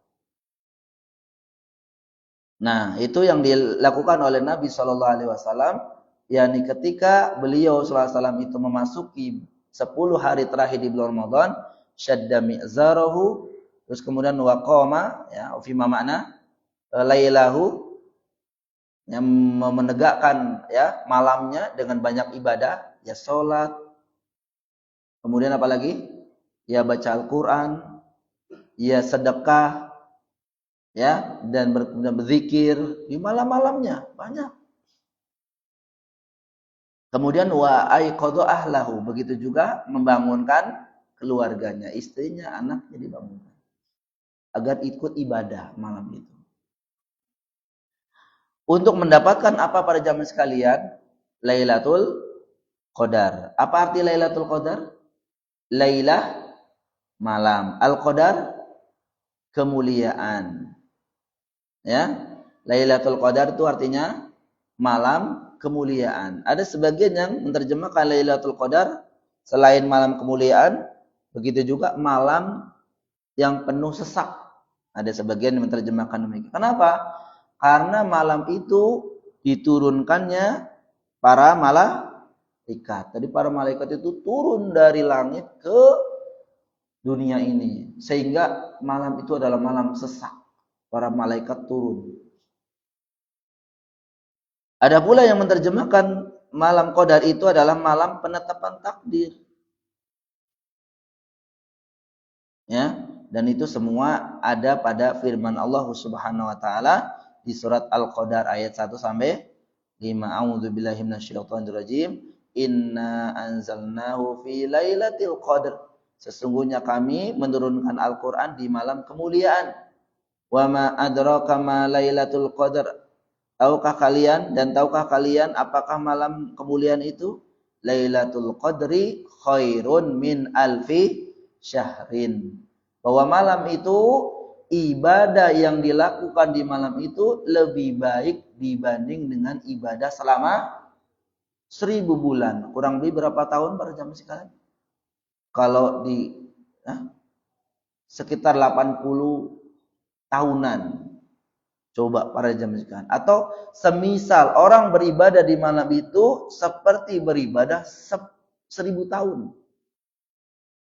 Nah, itu yang dilakukan oleh Nabi Shallallahu Alaihi Wasallam, yakni ketika beliau Shallallahu Alaihi Wasallam itu memasuki 10 hari terakhir di bulan Ramadan, syadda mi'zarahu, terus kemudian waqama, ya, fima makna lailahu, yang menegakkan ya malamnya dengan banyak ibadah, ya sholat, kemudian apa lagi? Ya baca Al-Quran, ya sedekah, ya, dan berzikir di malam-malamnya banyak. Kemudian wa aiqadha ahlahu, begitu juga membangunkan keluarganya, istrinya, anaknya dibangunkan agar ikut ibadah malam itu. Untuk mendapatkan apa para jamaah sekalian? Lailatul Qadar. Apa arti Lailatul Qadar? Lailah malam, Al-Qadar kemuliaan. Ya. Lailatul Qadar itu artinya malam kemuliaan. Ada sebagian yang menerjemahkan Lailatul Qadar selain malam kemuliaan, begitu juga malam yang penuh sesak. Ada sebagian yang menerjemahkan demikian. Kenapa? Karena malam itu diturunkannya para malaikat. Jadi para malaikat itu turun dari langit ke dunia ini. Sehingga malam itu adalah malam sesak. Para malaikat turun. Ada pula yang menerjemahkan malam Qadar itu adalah malam penetapan takdir. Ya, dan itu semua ada pada firman Allah Subhanahu wa taala di surat Al-Qadar ayat 1 sampai 5. A'udzubillahi minasyaitonir rajim. Inna anzalnahu fi lailatul qadar. Sesungguhnya kami menurunkan Al-Qur'an di malam kemuliaan. Wa ma adraka ma lailatul qadar. Tahukah kalian apakah malam kemuliaan itu? Lailatul Qadri khairun min alfi syahrin. Bahwa malam itu ibadah yang dilakukan di malam itu lebih baik dibanding dengan ibadah selama 1000 bulan. Kurang lebih berapa tahun para jamaah sekalian? Kalau di sekitar 80 tahunan. Coba para jamaah sekalian. Atau semisal orang beribadah di malam itu seperti beribadah 1000 tahun.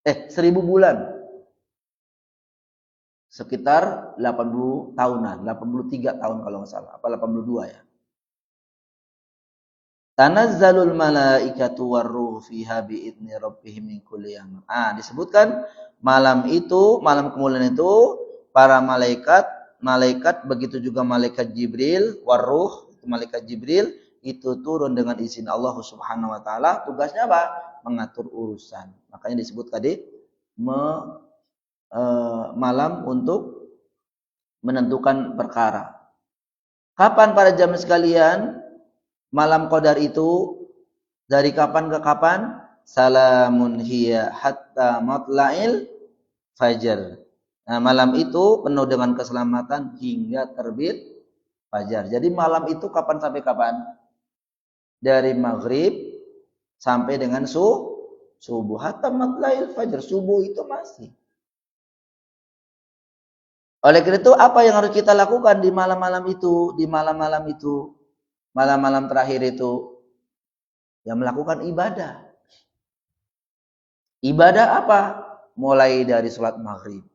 1000 bulan. Sekitar 80 tahunan. 83 tahun kalau nggak salah. Apa 82 ya. Tanazzalul malaikatu warruhu fiha bi'idni rabbihim min kulli amr. Disebutkan malam kemuliaan itu para malaikat begitu juga malaikat Jibril, warruh, malaikat Jibril itu turun dengan izin Allah Subhanahu wa taala. Tugasnya apa? Mengatur urusan. Makanya disebut tadi malam untuk menentukan perkara. Kapan para jamaah sekalian? Malam Qadar itu dari kapan ke kapan? Salamun hiya hatta matla'il fajar. Nah, malam itu penuh dengan keselamatan hingga terbit fajar. Jadi malam itu kapan sampai kapan? Dari maghrib sampai dengan subuh. Hatta matla'il fajar. Subuh itu masih. Oleh karena itu apa yang harus kita lakukan di malam-malam itu? Di malam-malam itu, malam-malam terakhir itu, yang melakukan ibadah. Ibadah apa? mulai dari sholat maghrib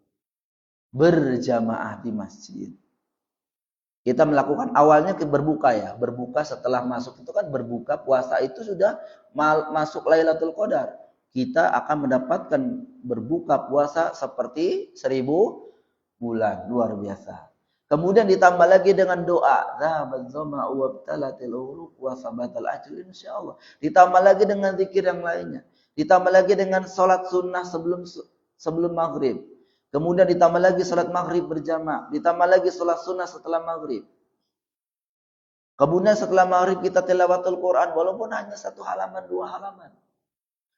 berjamaah di masjid. Kita melakukan awalnya ke berbuka ya, berbuka setelah masuk itu kan berbuka puasa itu sudah masuk Lailatul Qadar. Kita akan mendapatkan berbuka puasa seperti 1000 bulan, luar biasa. Kemudian ditambah lagi dengan doa, zahabaz zama'u wabtalatil uruq wa sabatal ajr insyaallah. Ditambah lagi dengan zikir yang lainnya. Ditambah lagi dengan salat sunnah sebelum maghrib. Kemudian ditambah lagi salat maghrib berjamaah, ditambah lagi salat sunnah setelah maghrib. Kemudian setelah maghrib kita tilawatul Quran walaupun hanya 1 halaman, 2 halaman.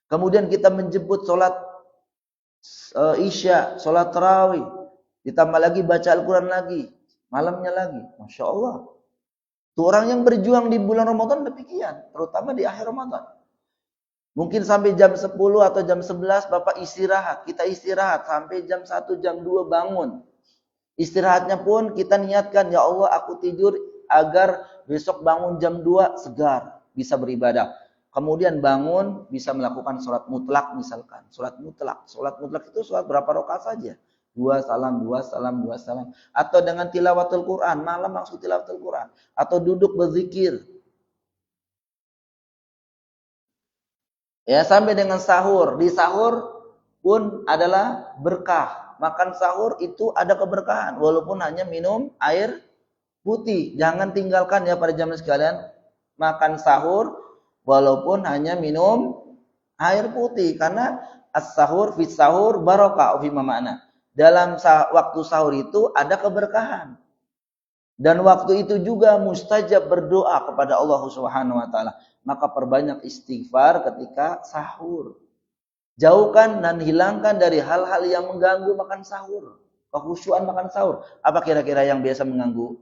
Kemudian kita menjemput salat Isya, salat tarawih, ditambah lagi baca Al-Quran lagi, malamnya lagi. Masya Allah. Itu orang yang berjuang di bulan Ramadan demikian, terutama di akhir Ramadan. Mungkin sampai jam 10 atau jam 11 Bapak istirahat. Kita istirahat sampai jam 1, jam 2 bangun. Istirahatnya pun kita niatkan, ya Allah aku tidur agar besok bangun jam 2 segar, bisa beribadah. Kemudian bangun bisa melakukan sholat mutlak misalkan. Sholat mutlak itu sholat berapa rakaat saja. 2 salam, 2 salam, 2 salam. Atau dengan tilawatul Quran, malam langsung tilawatul Quran. Atau duduk berzikir. Ya, sampai dengan sahur. Di sahur pun adalah berkah. Makan sahur itu ada keberkahan. Walaupun hanya minum air putih. Jangan tinggalkan ya para jamaah sekalian. Makan sahur walaupun hanya minum air putih. Karena as-sahur fi sahur barokah fi makna. Dalam waktu sahur itu ada keberkahan. Dan waktu itu juga mustajab berdoa kepada Allah Subhanahu wa taala. Maka perbanyak istighfar ketika sahur. Jauhkan dan hilangkan dari hal-hal yang mengganggu makan sahur. Kekhusyuan makan sahur. Apa kira-kira yang biasa mengganggu?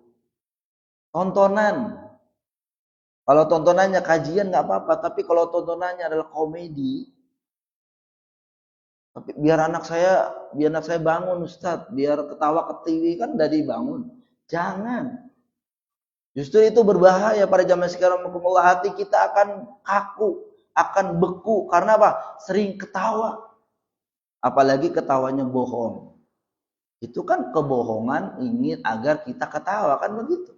Tontonan. Kalau tontonannya kajian nggak apa-apa, tapi kalau tontonannya adalah komedi, tapi biar anak saya bangun Ustaz, biar ketawa ketiwi kan dari bangun. Jangan. Justru itu berbahaya pada zaman sekarang. Hati kita akan kaku, akan beku. Karena apa? Sering ketawa. Apalagi ketawanya bohong. Itu kan kebohongan ingin agar kita ketawa, kan begitu.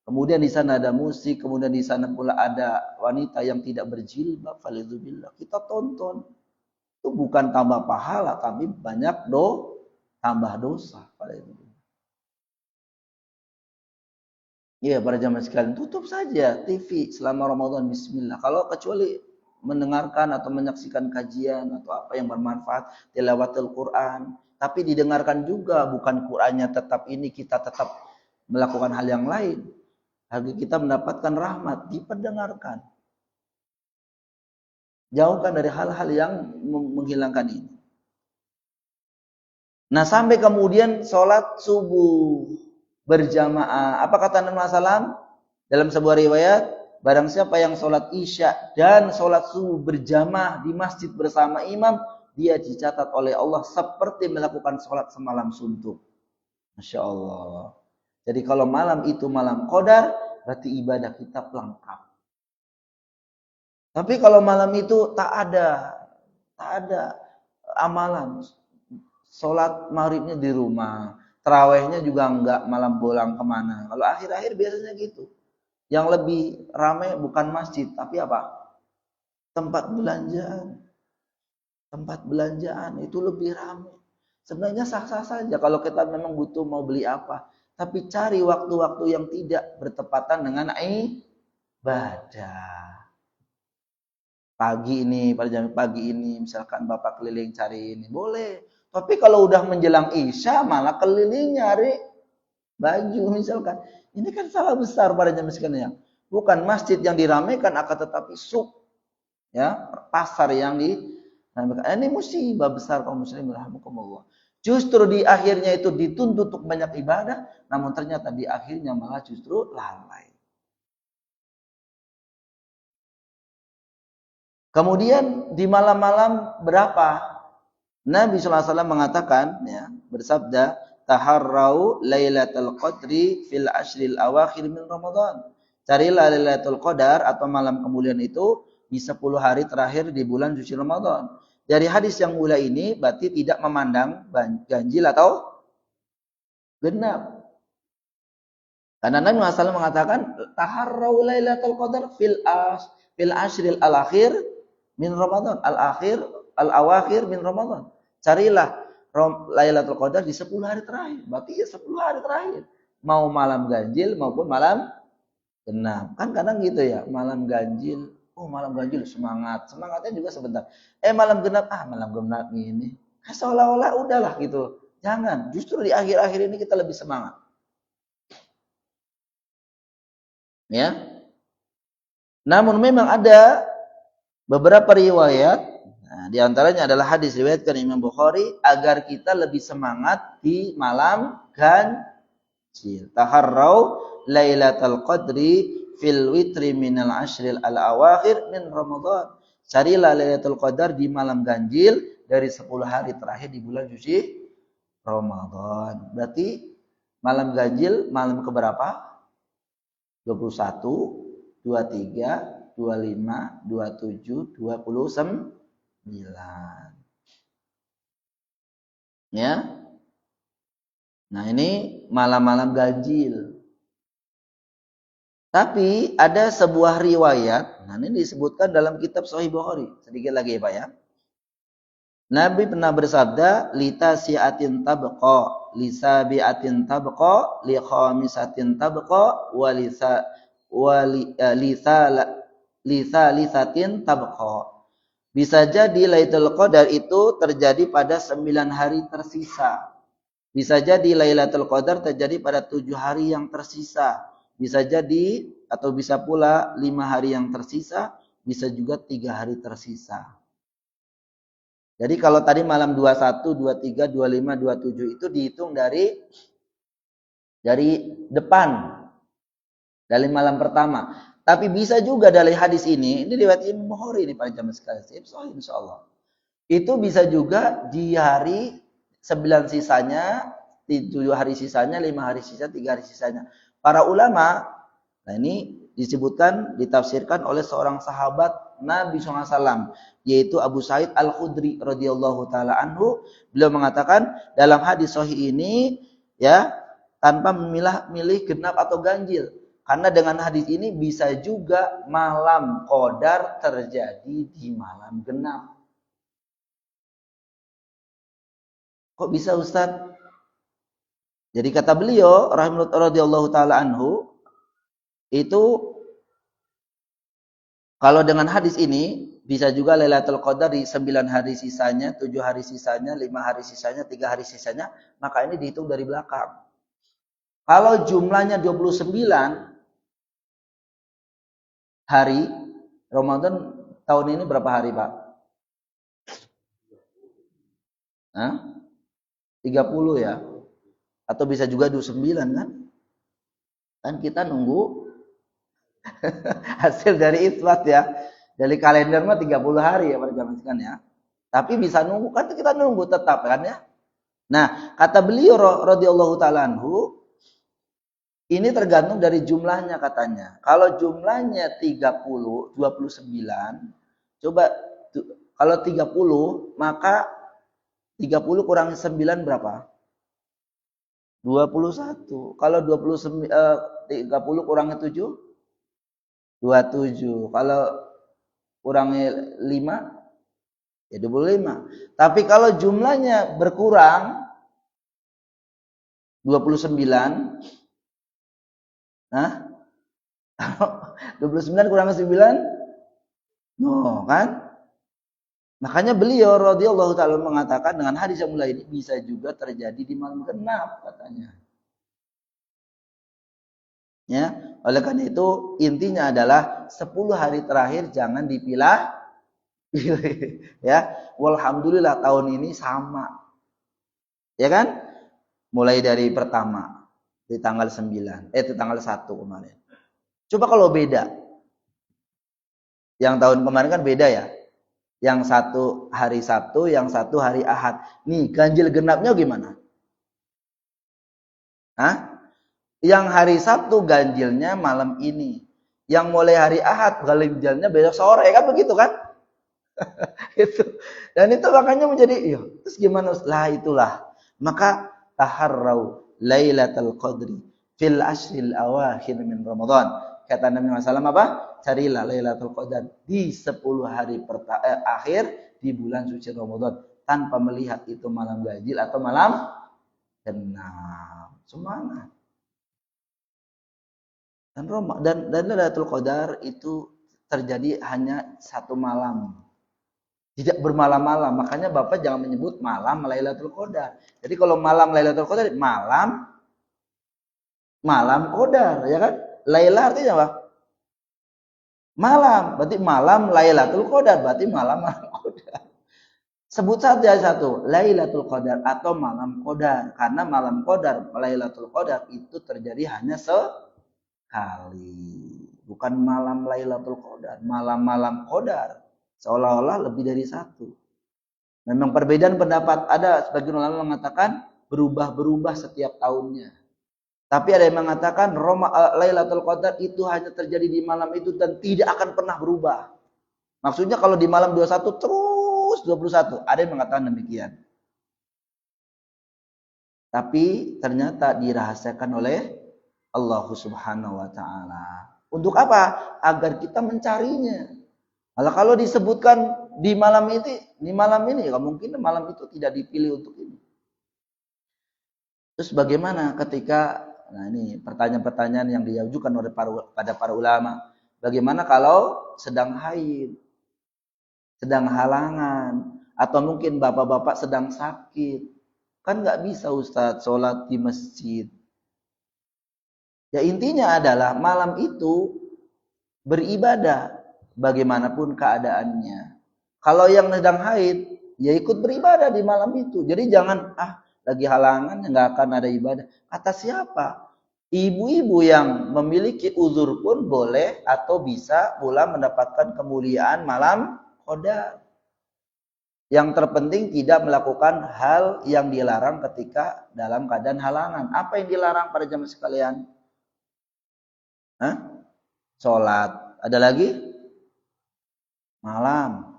Kemudian di sana ada musik, kemudian di sana pula ada wanita yang tidak berjilbab, falidzubillah. Kita tonton. Itu bukan tambah pahala, tapi banyak tambah dosa. Ya, para jamaah sekalian, tutup saja TV selama Ramadan, bismillah. Kalau kecuali mendengarkan atau menyaksikan kajian atau apa yang bermanfaat, tilawatul Quran, tapi didengarkan juga, bukan Qurannya tetap ini, kita tetap melakukan hal yang lain. Agar kita mendapatkan rahmat, diperdengarkan. Jauhkan dari hal-hal yang menghilangkan ini. Nah, sampai kemudian sholat subuh berjamaah. Apa kata Nabi SAW? Dalam sebuah riwayat, barang siapa yang sholat isya dan sholat subuh berjamaah di masjid bersama imam, dia dicatat oleh Allah seperti melakukan sholat semalam suntuk. Masya Allah. Jadi kalau malam itu malam qadar, berarti ibadah kita lengkap. Tapi kalau malam itu tak ada amalan. Sholat maghribnya di rumah, tarawehnya juga enggak, malam pulang kemana. Kalau akhir-akhir biasanya gitu. Yang lebih ramai bukan masjid, tapi apa? Tempat belanjaan. Tempat belanjaan itu lebih ramai. Sebenarnya sah-sah saja kalau kita memang butuh mau beli apa. Tapi cari waktu-waktu yang tidak bertepatan dengan ibadah. Pagi ini, pada jam pagi ini, misalkan Bapak keliling cari ini, boleh. Tapi kalau udah menjelang Isya, malah keliling nyari baju misalkan. Ini kan salah besar pada jam sekalian. Bukan masjid yang diramaikan, akan tetapi ya, pasar yang diramaikan. Ini musibah besar kaum muslimin rahimakumullah. Justru di akhirnya itu dituntut untuk banyak ibadah, namun ternyata di akhirnya malah justru lalai. Kemudian di malam-malam berapa? Nabi SAW mengatakan, ya, bersabda, taharrau lailatul qadri fil ashril awakhir min Ramadan. Carilah Lailatul Qadar atau malam kemuliaan itu di 10 hari terakhir di bulan suci Ramadan. dari hadis yang mulia ini berarti tidak memandang ganjil atau genap. Karena Nabi SAW mengatakan taharrau lailatul qadar fil ashril al-akhir min Ramadan, al-awakhir min Ramadan. Carilah Lailatul Qadar di 10 hari terakhir. Berarti ya 10 hari terakhir. Mau malam ganjil maupun malam genap. Kan kadang gitu ya, malam ganjil, malam ganjil semangat. Semangatnya juga sebentar. Malam genap, malam genap ini. Seolah-olah udahlah gitu. Jangan, justru di akhir-akhir ini kita lebih semangat. Ya. Namun memang ada beberapa riwayat, di antaranya adalah hadis riwayatkan Imam Bukhari agar kita lebih semangat di malam ganjil. Taharrau lailatul qadri fil witri minal ashril al-awakhir min Ramadan. Carilah Lailatul Qadar di malam ganjil dari 10 hari terakhir di bulan suci Ramadan. Berarti malam ganjil malam keberapa? 21, 23, 25, 27, 29. Ya. Nah, ini malam-malam ganjil. Tapi ada sebuah riwayat, nah ini disebutkan dalam kitab Sahih Bukhari. Sedikit lagi ya Pak ya. Nabi pernah bersabda, litasiatin tabqa, lisabiatin tabqa, likhamisatin tabqa, lisalisatin tabqa. Bisa jadi Lailatul Qadar itu terjadi pada 9 hari tersisa. Bisa jadi Lailatul Qadar terjadi pada 7 hari yang tersisa. Bisa jadi atau bisa pula 5 hari yang tersisa, bisa juga 3 hari tersisa. Jadi kalau tadi malam 21, 23, 25, 27 itu dihitung dari depan. Dari malam pertama. Tapi bisa juga dari hadis ini riwayat Imam Bukhari ini para jamaah sekalian, sahih insyaallah. Itu bisa juga di hari 9 sisanya, 7 hari sisanya, 5 hari sisanya, 3 hari sisanya. Para ulama, nah ini disebutkan, ditafsirkan oleh seorang sahabat Nabi SAW, yaitu Abu Sa'id Al-Khudri radhiyallahu taala anhu. Beliau mengatakan dalam hadis sahih ini ya, tanpa milih genap atau ganjil. Karena dengan hadis ini bisa juga malam qadar terjadi di malam genap. Kok bisa Ustaz? Jadi kata beliau radhiyallahu taala anhu, itu kalau dengan hadis ini bisa juga Lailatul Qadar di 9 hari sisanya, 7 hari sisanya, 5 hari sisanya, 3 hari sisanya, maka ini dihitung dari belakang. Kalau jumlahnya 29 hari, Ramadan tahun ini berapa hari Pak? 30 ya? Atau bisa juga 29 kan? Kan kita nunggu hasil dari isbat ya. Dari kalender mah 30 hari ya pada zaman sekarang ya. Tapi bisa nunggu, kan kita nunggu tetap kan ya. Nah, kata beliau radhiyallahu taala anhu, ini tergantung dari jumlahnya katanya. Kalau jumlahnya 30, 29, coba kalau 30, maka 30 kurang 9 berapa? 21. Kalau 30 kurangi 7? 27. Kalau kurangi 5? Ya 25. Tapi kalau jumlahnya berkurang 29, 29 kurangi 9? No, kan? Makanya beliau radhiyallahu taala mengatakan dengan hadis yang mulai ini bisa juga terjadi di malam genap katanya. Ya, oleh karena itu intinya adalah 10 hari terakhir jangan dipilah. Ya, walhamdulillah tahun ini sama. Ya kan? Mulai dari pertama di tanggal 9, di tanggal 1 kemarin. Coba kalau beda. Yang tahun kemarin kan beda ya. Yang satu hari Sabtu, yang satu hari Ahad. Nih, ganjil genapnya gimana? Yang hari Sabtu ganjilnya malam ini. Yang mulai hari Ahad ganjilnya besok sore, kan begitu kan? Itu. Dan itu makanya menjadi, iya, terus gimana? Lah itulah. Maka taharrau Lailatul Qadri fil ashril awakhir min Ramadan. Kata Nabi SAW apa? Carilah Lailatul Qadar di 10 hari akhir di bulan suci Ramadan tanpa melihat itu malam ganjil atau malam genap. Semangat. Dan Lailatul Qadar itu terjadi hanya satu malam. Tidak bermalam-malam. Makanya Bapak jangan menyebut malam Lailatul Qadar. Jadi kalau malam Lailatul Qadar, malam Qadar, ya kan? Laila artinya apa? Malam. Berarti malam Lailatul Qadar, berarti malam Qadar. Sebut saja satu, Lailatul Qadar atau malam Qadar. Karena malam Qadar, Lailatul Qadar itu terjadi hanya sekali. Bukan malam Lailatul Qadar, malam-malam Qadar. Seolah-olah lebih dari satu. Memang perbedaan pendapat. Ada sebagian ulama mengatakan berubah-berubah setiap tahunnya. Tapi ada yang mengatakan Lailatul Qadar itu hanya terjadi di malam itu dan tidak akan pernah berubah. Maksudnya kalau di malam 21 terus 21. Ada yang mengatakan demikian. Tapi ternyata dirahasiakan oleh Allah Subhanahu wa taala. Untuk apa? Agar kita mencarinya. Kalau disebutkan di malam ini, mungkin malam itu tidak dipilih untuk ini. Terus bagaimana ketika, nah ini pertanyaan-pertanyaan yang diajukan oleh para ulama. Bagaimana kalau sedang haid, sedang halangan, atau mungkin bapak-bapak sedang sakit? Kan nggak bisa Ustadz sholat di masjid. Ya intinya adalah malam itu beribadah. Bagaimanapun keadaannya. Kalau yang sedang haid, ya ikut beribadah di malam itu. Jadi jangan, lagi halangan, nggak akan ada ibadah. Kata siapa? Ibu-ibu yang memiliki uzur pun boleh atau bisa pula mendapatkan kemuliaan malam Qadar. Yang terpenting tidak melakukan hal yang dilarang ketika dalam keadaan halangan. Apa yang dilarang pada jamaah sekalian? Sholat. Ada lagi? Malam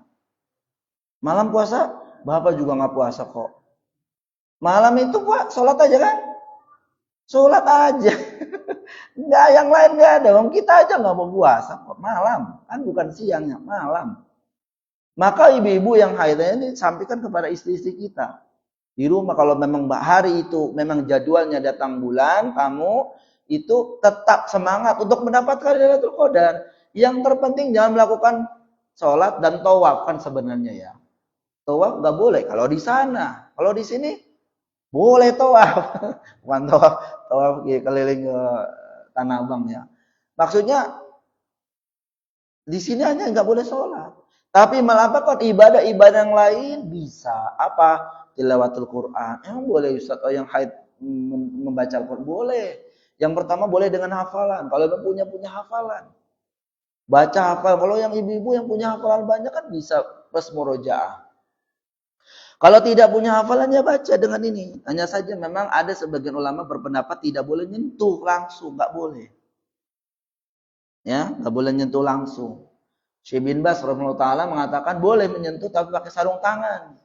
puasa, Bapak juga nggak puasa kok. Malam itu Pak, sholat aja kan? Sholat aja. Nggak, yang lain nggak ada. Kita aja nggak mau puasa kok. Malam, kan bukan siangnya, malam. Maka ibu-ibu yang haidnya ini sampaikan kepada istri-istri kita. Di rumah kalau memang hari itu memang jadwalnya datang bulan, kamu itu tetap semangat untuk mendapatkan Lailatul Qadar. Yang terpenting jangan melakukan sholat dan tawaf kan sebenarnya ya. Tawaf nggak boleh kalau di sana. Kalau di sini boleh tawaf. Bukan tawaf keliling ke Tanah Abang ya. Maksudnya di sini hanya nggak boleh sholat. Tapi melakukan ibadah-ibadah yang lain bisa. Apa? Tilawatul Quran. Emang boleh Ustaz yang haid membaca Al-Quran? Boleh. Yang pertama boleh dengan hafalan. Kalau punya hafalan. Baca hafal. Kalau yang ibu-ibu yang punya hafalan banyak kan bisa plus murojaah. Kalau tidak punya hafalan ya baca dengan ini. Hanya saja memang ada sebagian ulama berpendapat tidak boleh nyentuh langsung, nggak boleh. Ya, nggak boleh nyentuh langsung. Syekh bin Baz rahimahullah taala mengatakan boleh menyentuh tapi pakai sarung tangan.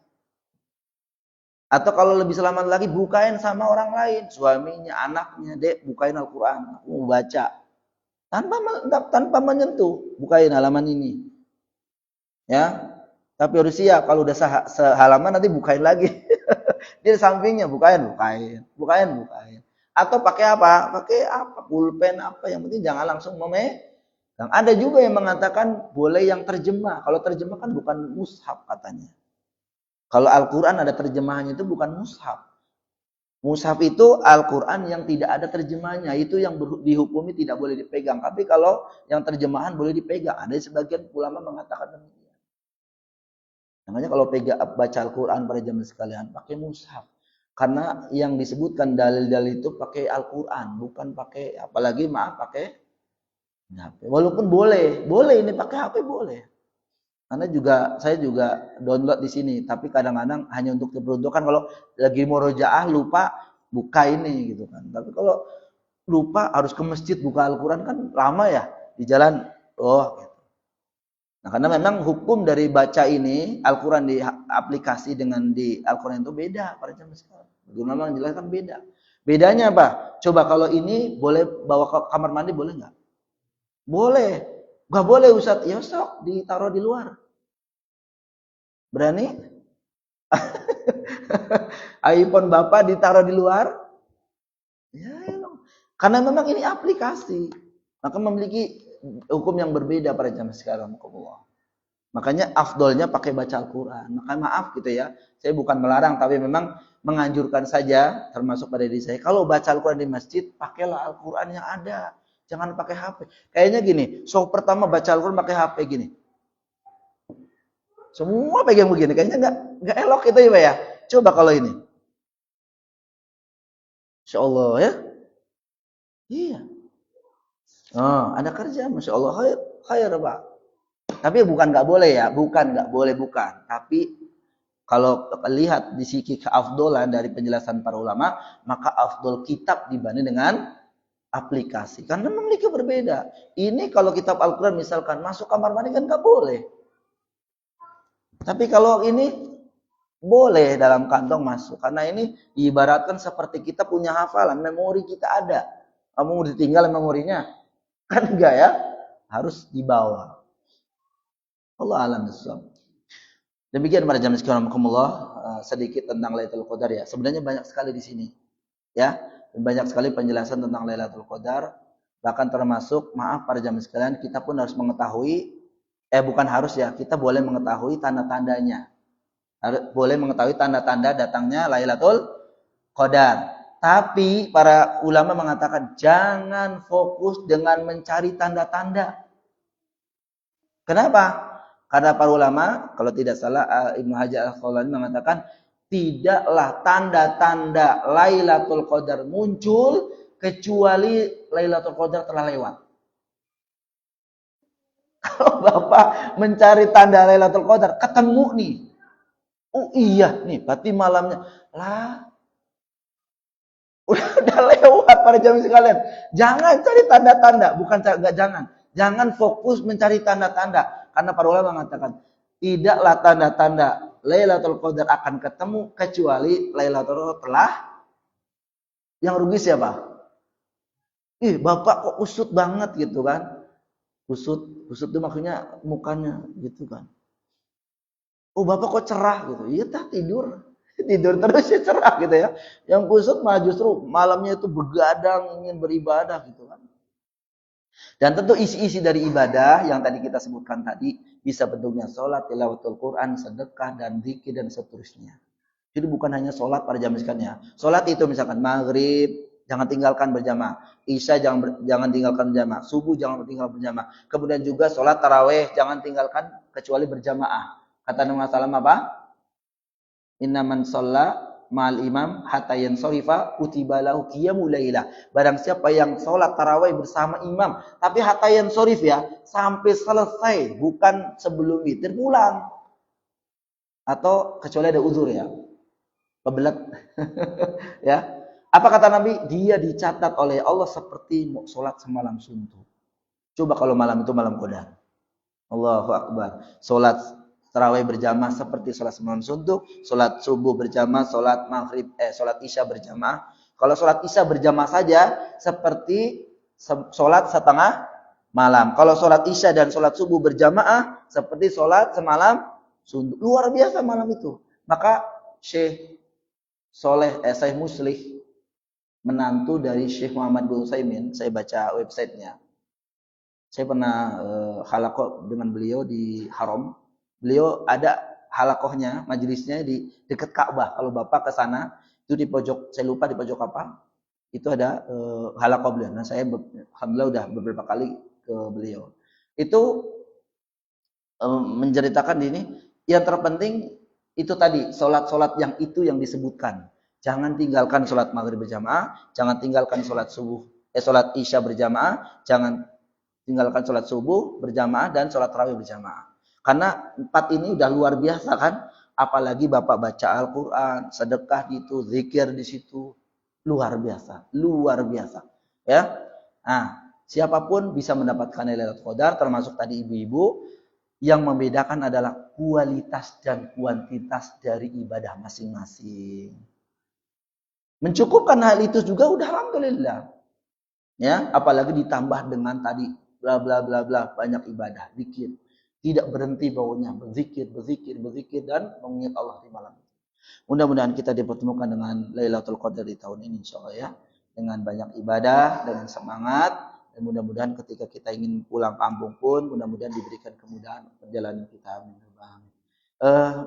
Atau kalau lebih selamat lagi bukain sama orang lain, suaminya, anaknya, Dek, bukain Al-Qur'an, aku mau baca. Tanpa menyentuh, bukain halaman ini. Ya. Tapi harus siap kalau udah sehalaman nanti bukain lagi. Di sampingnya bukain. Atau pakai apa? Pulpen apa, yang penting jangan langsung memegang. Ada juga yang mengatakan boleh yang terjemah. Kalau terjemah kan bukan mushaf katanya. Kalau Al-Qur'an ada terjemahannya itu bukan mushaf. Mushaf itu Al-Quran yang tidak ada terjemahnya. Itu yang dihukumi tidak boleh dipegang. Tapi kalau yang terjemahan boleh dipegang. Ada sebagian ulama mengatakan demikian. Makanya kalau baca Al-Quran pada zaman sekalian, pakai mushaf. Karena yang disebutkan dalil-dalil itu pakai Al-Quran. Bukan pakai, apalagi pakai HP. Walaupun boleh ini pakai HP boleh. Karena saya juga download di sini, tapi kadang-kadang hanya untuk diperuntukkan kalau lagi murojaah lupa buka ini gitu kan. Tapi kalau lupa harus ke masjid buka Al-Qur'an kan lama ya di jalan. Gitu. Nah, karena memang hukum dari baca ini Al-Quran di aplikasi dengan di Al-Quran itu beda para jamaah sekalian. Memang jelaskan beda. Bedanya apa? Coba kalau ini boleh bawa ke kamar mandi boleh nggak? Boleh. Nggak boleh Ustaz. Ya sok ditaruh di luar. Berani? iPhone Bapak ditaruh di luar? Ya, karena memang ini aplikasi. Maka memiliki hukum yang berbeda para jamaah sekalian. Makanya afdolnya pakai baca Al-Quran. Maka maaf gitu ya, saya bukan melarang, tapi memang menganjurkan saja, termasuk pada diri saya. Kalau baca Al-Quran di masjid, pakailah Al-Quran yang ada. Jangan pakai HP. Kayaknya gini, so pertama baca Al-Quran pakai HP gini. Semua pegang begini, kayaknya nggak elok itu ya Pak ya. Coba kalau ini. Insya Allah ya. Iya. Oh, ada kerja, Masya Allah. Khair Pak. Tapi bukan nggak boleh ya, bukan nggak boleh bukan. Tapi kalau lihat di sisi keafdolan dari penjelasan para ulama, maka afdol kitab dibanding dengan aplikasi. Karena memiliki berbeda. Ini kalau kitab Al-Quran misalkan masuk kamar mandi kan nggak boleh. Tapi kalau ini boleh dalam kantong masuk. Karena ini diibaratkan seperti kita punya hafalan, memori kita ada. Kamu ditinggal memorinya? Kan enggak ya? Harus dibawa. Allah alam bisawab. Demikian para jamaah sekalian sedikit tentang Lailatul Qadar ya. Sebenarnya banyak sekali di sini. Ya, banyak sekali penjelasan tentang Lailatul Qadar. Bahkan termasuk maaf para jamaah sekalian, kita pun harus mengetahui bukan harus ya, kita boleh mengetahui tanda-tandanya. Boleh mengetahui tanda-tanda datangnya Lailatul Qadar. Tapi para ulama mengatakan jangan fokus dengan mencari tanda-tanda. Kenapa? Karena para ulama, kalau tidak salah Ibnu Hajar Al-Asqalani mengatakan tidaklah tanda-tanda Lailatul Qadar muncul kecuali Lailatul Qadar telah lewat. Kalau Bapak mencari tanda Lailatul Qadar, ketemu nih. Oh iya nih, berarti malamnya. Lah, udah lewat para jamaah sekalian. Jangan cari tanda-tanda, bukan enggak jangan. Jangan fokus mencari tanda-tanda. Karena para ulama mengatakan, tidaklah tanda-tanda Lailatul Qadar akan ketemu kecuali Lailatul Qadar telah. Yang rugi siapa? Bapak kok usut banget gitu kan. Usut itu maksudnya mukanya gitu kan. Oh Bapak kok cerah gitu. Iya tidur terus ya cerah gitu ya. Yang kusut malah justru malamnya itu begadang ingin beribadah gitu kan. Dan tentu isi-isi dari ibadah yang tadi kita sebutkan tadi bisa bentuknya sholat, tilawatul Quran, sedekah dan zikir dan seterusnya. Jadi bukan hanya sholat pada jam sekalian. Sholat itu misalkan maghrib jangan tinggalkan berjamaah, isya jangan tinggalkan berjamaah, subuh jangan tinggalkan berjamaah. Kemudian juga sholat taraweh jangan tinggalkan kecuali berjamaah. Kata Nabi Sallam apa? Inna man shalla ma'al imam hatta yansarifa kutiba lahu qiyamul lailah. Barang siapa yang sholat tarawih bersama imam, tapi hatta yansarif ya, sampai selesai, bukan sebelum witir pulang. Atau kecuali ada uzur ya. Kebelet. Ya. Apa kata Nabi? Dia dicatat oleh Allah seperti sholat semalam suntuk. Coba kalau malam itu malam qadar. Allahu Akbar. Sholat tarawih berjamaah seperti sholat semalam suntuk, sholat subuh berjamaah, sholat isya berjamaah. Kalau sholat isya berjamaah saja seperti sholat setengah malam. Kalau sholat isya dan sholat subuh berjamaah seperti sholat semalam suntuk. Luar biasa malam itu. Maka Syekh Muslih, menantu dari Syekh Muhammad bin Utsaimin, saya baca websitenya. Saya pernah halaqah dengan beliau di Haram. Beliau ada halakohnya, majelisnya di dekat Ka'bah. Kalau Bapak ke sana, itu di pojok, saya lupa di pojok apa, itu ada halakoh beliau. Nah, saya alhamdulillah udah beberapa kali ke beliau. Itu menceritakan ini, yang terpenting itu tadi, sholat-sholat yang itu yang disebutkan. Jangan tinggalkan sholat maghrib berjamaah, jangan tinggalkan sholat isya berjamaah, jangan tinggalkan sholat subuh berjamaah dan sholat tarawih berjamaah. Karena 4 ini udah luar biasa kan, apalagi Bapak baca Al-Quran, sedekah gitu, zikir di situ, luar biasa, ya. Nah, siapapun bisa mendapatkan Lailatul Qadar, termasuk tadi ibu-ibu. Yang membedakan adalah kualitas dan kuantitas dari ibadah masing-masing. Mencukupkan hal itu juga udah alhamdulillah. Ya, apalagi ditambah dengan tadi bla bla bla bla banyak ibadah, zikir. Tidak berhenti baunya, berzikir, berzikir, berzikir dan mengingat Allah di malam itu. Mudah-mudahan kita dipertemukan dengan Lailatul Qadar di tahun ini insyaallah ya. Dengan banyak ibadah, dengan semangat, dan mudah-mudahan ketika kita ingin pulang kampung pun mudah-mudahan diberikan kemudahan perjalanan kita.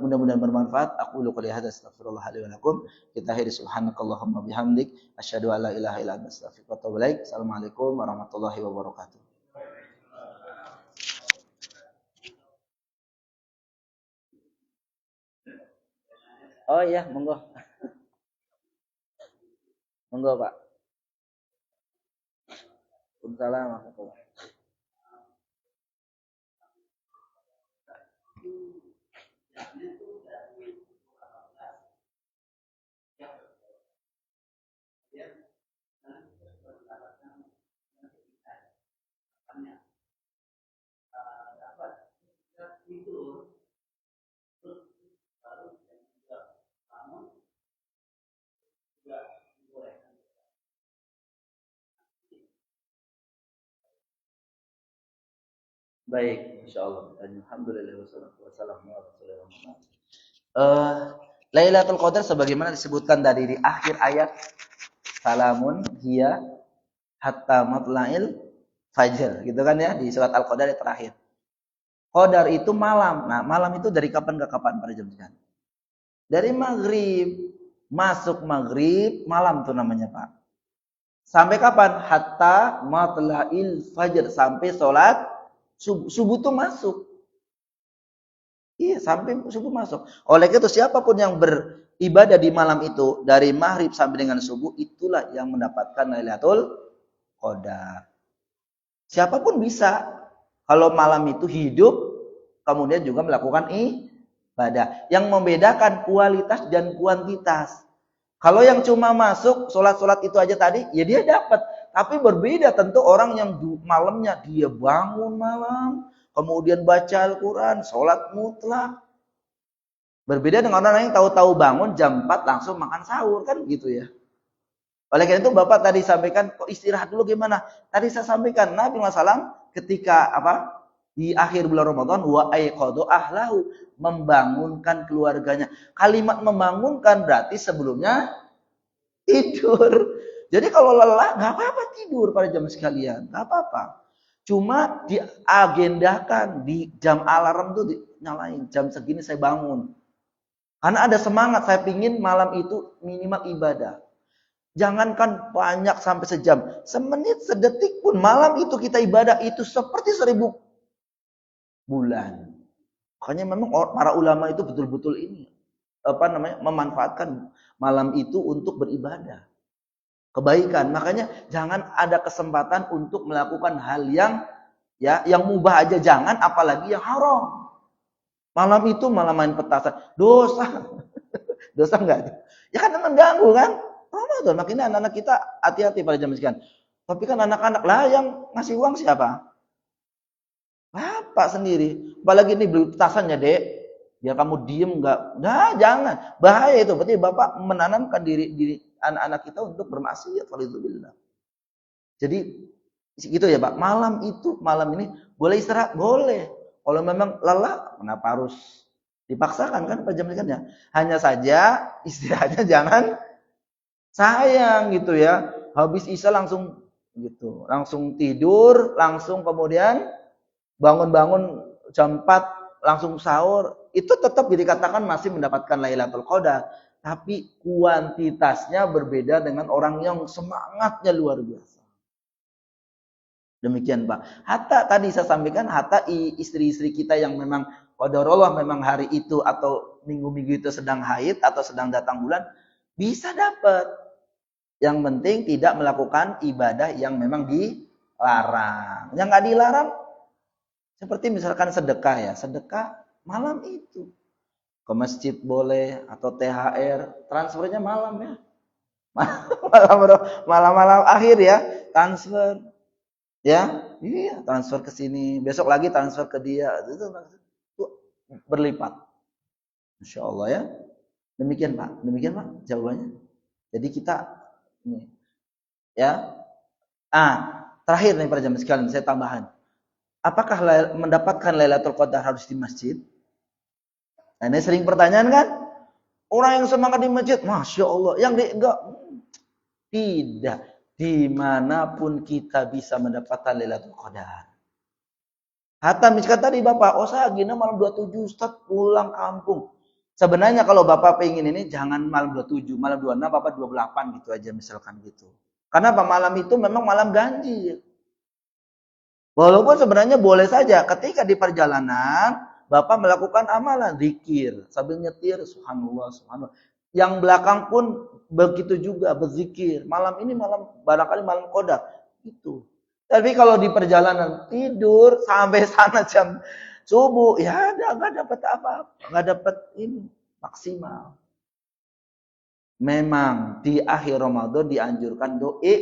Mudah-mudahan bermanfaat. Aku qouli hadza astaghfirullah li wa lakum. Kita akhiri subhanakallahumma bihamdik asyhadu an la ilaha illa anta astaghfiruka wa atubu ilaik. Assalamualaikum warahmatullahi wabarakatuh. Oh iya, monggo. Monggo, Pak. Waalaikumsalam warahmatullahi. Baik, insyaallah. Alhamdulillah wassalatu wassalamu ala rasulillah. Lailatul Qadar sebagaimana disebutkan tadi di akhir ayat, salamun hiya hatta matla'il fajr, gitu kan ya, di surat Al-Qadar yang terakhir. Qadar itu malam. Nah, malam itu dari kapan ke kapan pada jam sekian? Dari maghrib. Masuk maghrib, malam tuh namanya, Pak. Sampai kapan? Hatta matla'il fajr, sampai sholat subuh tuh masuk. Iya, sampai subuh masuk. Oleh itu siapapun yang beribadah di malam itu dari maghrib sampai dengan subuh, itulah yang mendapatkan Lailatul Qadar. Siapapun bisa. Kalau malam itu hidup, kemudian juga melakukan ibadah. Yang membedakan kualitas dan kuantitas. Kalau yang cuma masuk, sholat-sholat itu aja tadi, ya dia dapat. Tapi berbeda tentu orang yang malamnya, dia bangun malam, kemudian baca Al-Quran, sholat mutlak. Berbeda dengan orang yang tahu-tahu bangun jam 4 langsung makan sahur, kan gitu ya. Oleh karena itu Bapak tadi sampaikan, kok istirahat dulu gimana? Tadi saya sampaikan, Nabi SAW ketika di akhir bulan Ramadan, wa aiqadu ahlahu, membangunkan keluarganya. Kalimat membangunkan berarti sebelumnya tidur. Jadi kalau lelah, nggak apa-apa tidur pada jam sekalian, nggak apa-apa. Cuma diagendakan di jam alarm tuh dinyalain, jam segini saya bangun. Karena ada semangat, saya pingin malam itu minimal ibadah. Jangankan banyak sampai sejam, semenit, sedetik pun malam itu kita ibadah itu seperti 1000 bulan. Makanya memang para ulama itu betul-betul ini memanfaatkan malam itu untuk beribadah. Kebaikan. Makanya jangan ada kesempatan untuk melakukan hal yang mubah aja jangan, apalagi yang haram. Malam itu malah main petasan. Dosa. Dosa enggak? Ya kan mengganggu kan? Ramadan. Makanya anak-anak kita hati-hati pada jam sekian. Tapi kan anak-anak lah yang ngasih uang siapa? Bapak sendiri. Apalagi ini beli petasan ya, Dek. Biar kamu diem enggak. Nah, jangan. Bahaya itu. Berarti Bapak menanamkan diri anak-anak kita untuk bermaksiat. Walidzubillah. Jadi gitu ya, Pak. Malam ini boleh istirahat? Boleh. Kalau memang lelah, kenapa harus dipaksakan kan jam sekiannya? Hanya saja istirahatnya jangan sayang gitu ya. Habis isya langsung gitu, langsung tidur, langsung kemudian bangun-bangun jam 4 langsung sahur. Itu tetap dikatakan masih mendapatkan Lailatul Qadar, tapi kuantitasnya berbeda dengan orang yang semangatnya luar biasa. Demikian, Pak. Hatta tadi saya sampaikan, hatta istri-istri kita yang memang qadarullah memang hari itu atau minggu-minggu itu sedang haid atau sedang datang bulan, bisa dapat. Yang penting tidak melakukan ibadah yang memang dilarang. Yang nggak dilarang, seperti misalkan sedekah ya, sedekah malam itu. Ke masjid boleh, atau THR, transfernya malam ya. Malam-malam akhir ya, transfer. Ya, iya, transfer ke sini, besok lagi transfer ke dia, itu berlipat. Masya Allah ya. Demikian Pak jawabannya. Jadi kita ini ya. Terakhir nih para jamaah sekalian, saya tambahan. Apakah mendapatkan Lailatul Qadar harus di masjid? Nah, ini sering pertanyaan kan? Orang yang semangat di masjid, Masya Allah. Yang enggak. Tidak. Dimanapun kita bisa mendapatkan Lailatul Qadar. Hatta misalkan tadi Bapak, saya agenda malam 27 Ustaz pulang kampung. Sebenarnya kalau Bapak pengen ini jangan malam 27, malam 26, Bapak 28 gitu aja misalkan gitu. Karena apa? Malam itu memang malam ganjil. Walaupun sebenarnya boleh saja ketika di perjalanan Bapak melakukan amalan zikir sambil nyetir subhanallah subhanallah. Yang belakang pun begitu juga berzikir. Malam ini malam barangkali malam qadar itu. Tapi kalau di perjalanan tidur sampai sana jam subuh ya enggak dapat apa-apa, enggak dapat ini maksimal. Memang di akhir Ramadan dianjurkan doa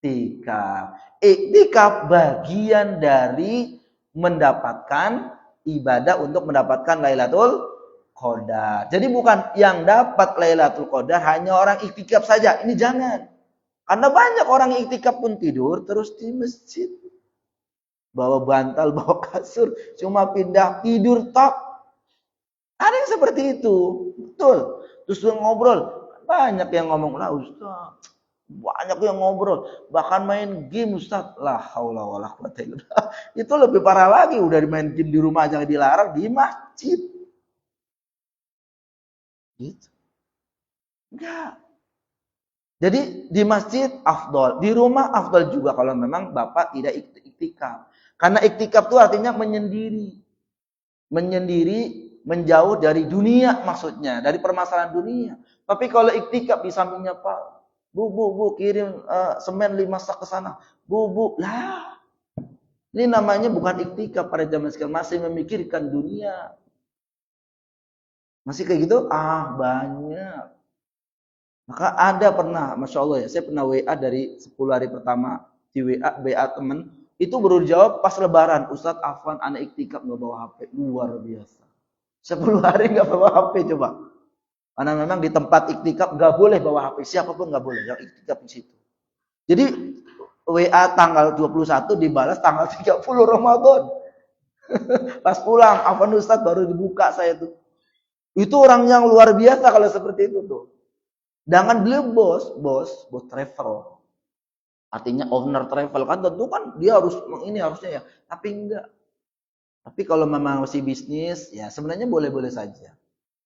iktikaf. Iktikaf bagian dari mendapatkan ibadah untuk mendapatkan Lailatul Qadar. Jadi bukan yang dapat Lailatul Qadar hanya orang iktikaf saja. Ini jangan. Karena banyak orang iktikaf pun tidur terus di masjid. Bawa bantal, bawa kasur, cuma pindah tidur tok. Ada yang seperti itu. Betul. Terus ngobrol. Banyak yang ngomong, lah Ustaz. Banyak yang ngobrol, bahkan main game Ustaz. La haula wala quwata illa billah. Itu lebih parah lagi, udah main game di rumah aja dilarang, di masjid. Gitu. Enggak. Jadi di masjid afdol, di rumah afdol juga kalau memang Bapak tidak iktikaf. Karena iktikaf itu artinya menyendiri. Menyendiri, menjauh dari dunia maksudnya, dari permasalahan dunia. Tapi kalau iktikaf di sampingnya Pak, Bu, kirim semen 5 sak ke sana. Bu, lah. Ini namanya bukan iktikaf pada zaman sekarang, masih memikirkan dunia. Masih kayak gitu? Banyak. Maka ada pernah, Masya Allah ya, saya pernah WA dari 10 hari pertama di WA temen, itu baru jawab pas lebaran, Ustadz Afwan anak iktikaf nggak bawa HP, luar biasa. 10 hari nggak bawa HP coba. Karena memang di tempat iktikaf nggak boleh bawa HP, siapapun nggak boleh yang iktikaf di situ. Jadi WA tanggal 21 dibalas tanggal 30 Ramadan. Pas pulang, Afwan Ustadz baru dibuka saya tuh. Itu orang yang luar biasa kalau seperti itu tuh. Jangan beliau bos travel. Artinya owner travel kan tentu kan dia harus ini harusnya ya. Tapi enggak. Tapi kalau memang masih bisnis ya sebenarnya boleh-boleh saja.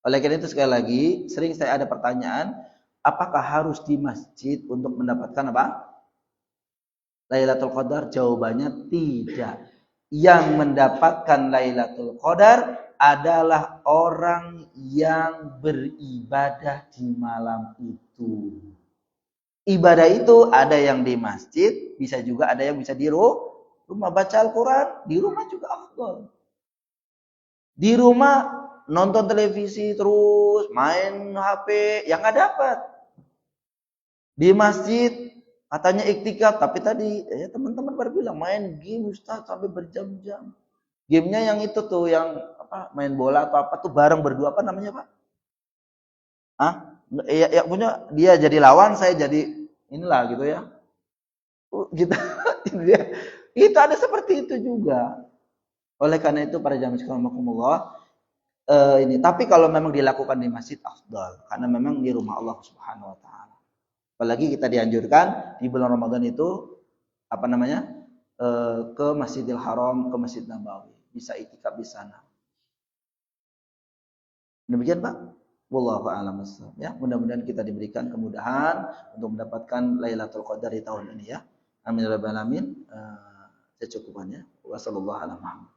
Oleh karena itu sekali lagi sering saya ada pertanyaan, apakah harus di masjid untuk mendapatkan apa? Lailatul Qadar? Jawabannya tidak. Yang mendapatkan Lailatul Qadar adalah orang yang beribadah di malam itu. Ibadah itu ada yang di masjid, bisa juga ada yang bisa di rumah baca Al-Quran, di rumah juga afdal. Di rumah nonton televisi terus, main HP, yang nggak dapat. Di masjid katanya iktikaf, tapi tadi teman-teman pada bilang main game Ustaz sampai berjam-jam. Gamenya yang itu tuh yang apa main bola atau apa tuh bareng berdua apa namanya Pak? Ya punya dia jadi lawan saya jadi inilah gitu ya. Gitu. Itu ada seperti itu juga. Oleh karena itu para jamaah sekalian ini tapi kalau memang dilakukan di masjid afdal karena memang di rumah Allah Subhanahu wa taala. Apalagi kita dianjurkan di bulan Ramadan itu apa namanya? Ke Masjidil Haram, ke Masjid Nabawi, bisa iktikaf di sana. Demikian Pak. Wallahu a'lam bishawab. Ya, mudah-mudahan kita diberikan kemudahan untuk mendapatkan Lailatul Qadar di tahun ini ya. Amin ya rabbal alamin. Secukupannya. Wassallallahu ala Muhammad.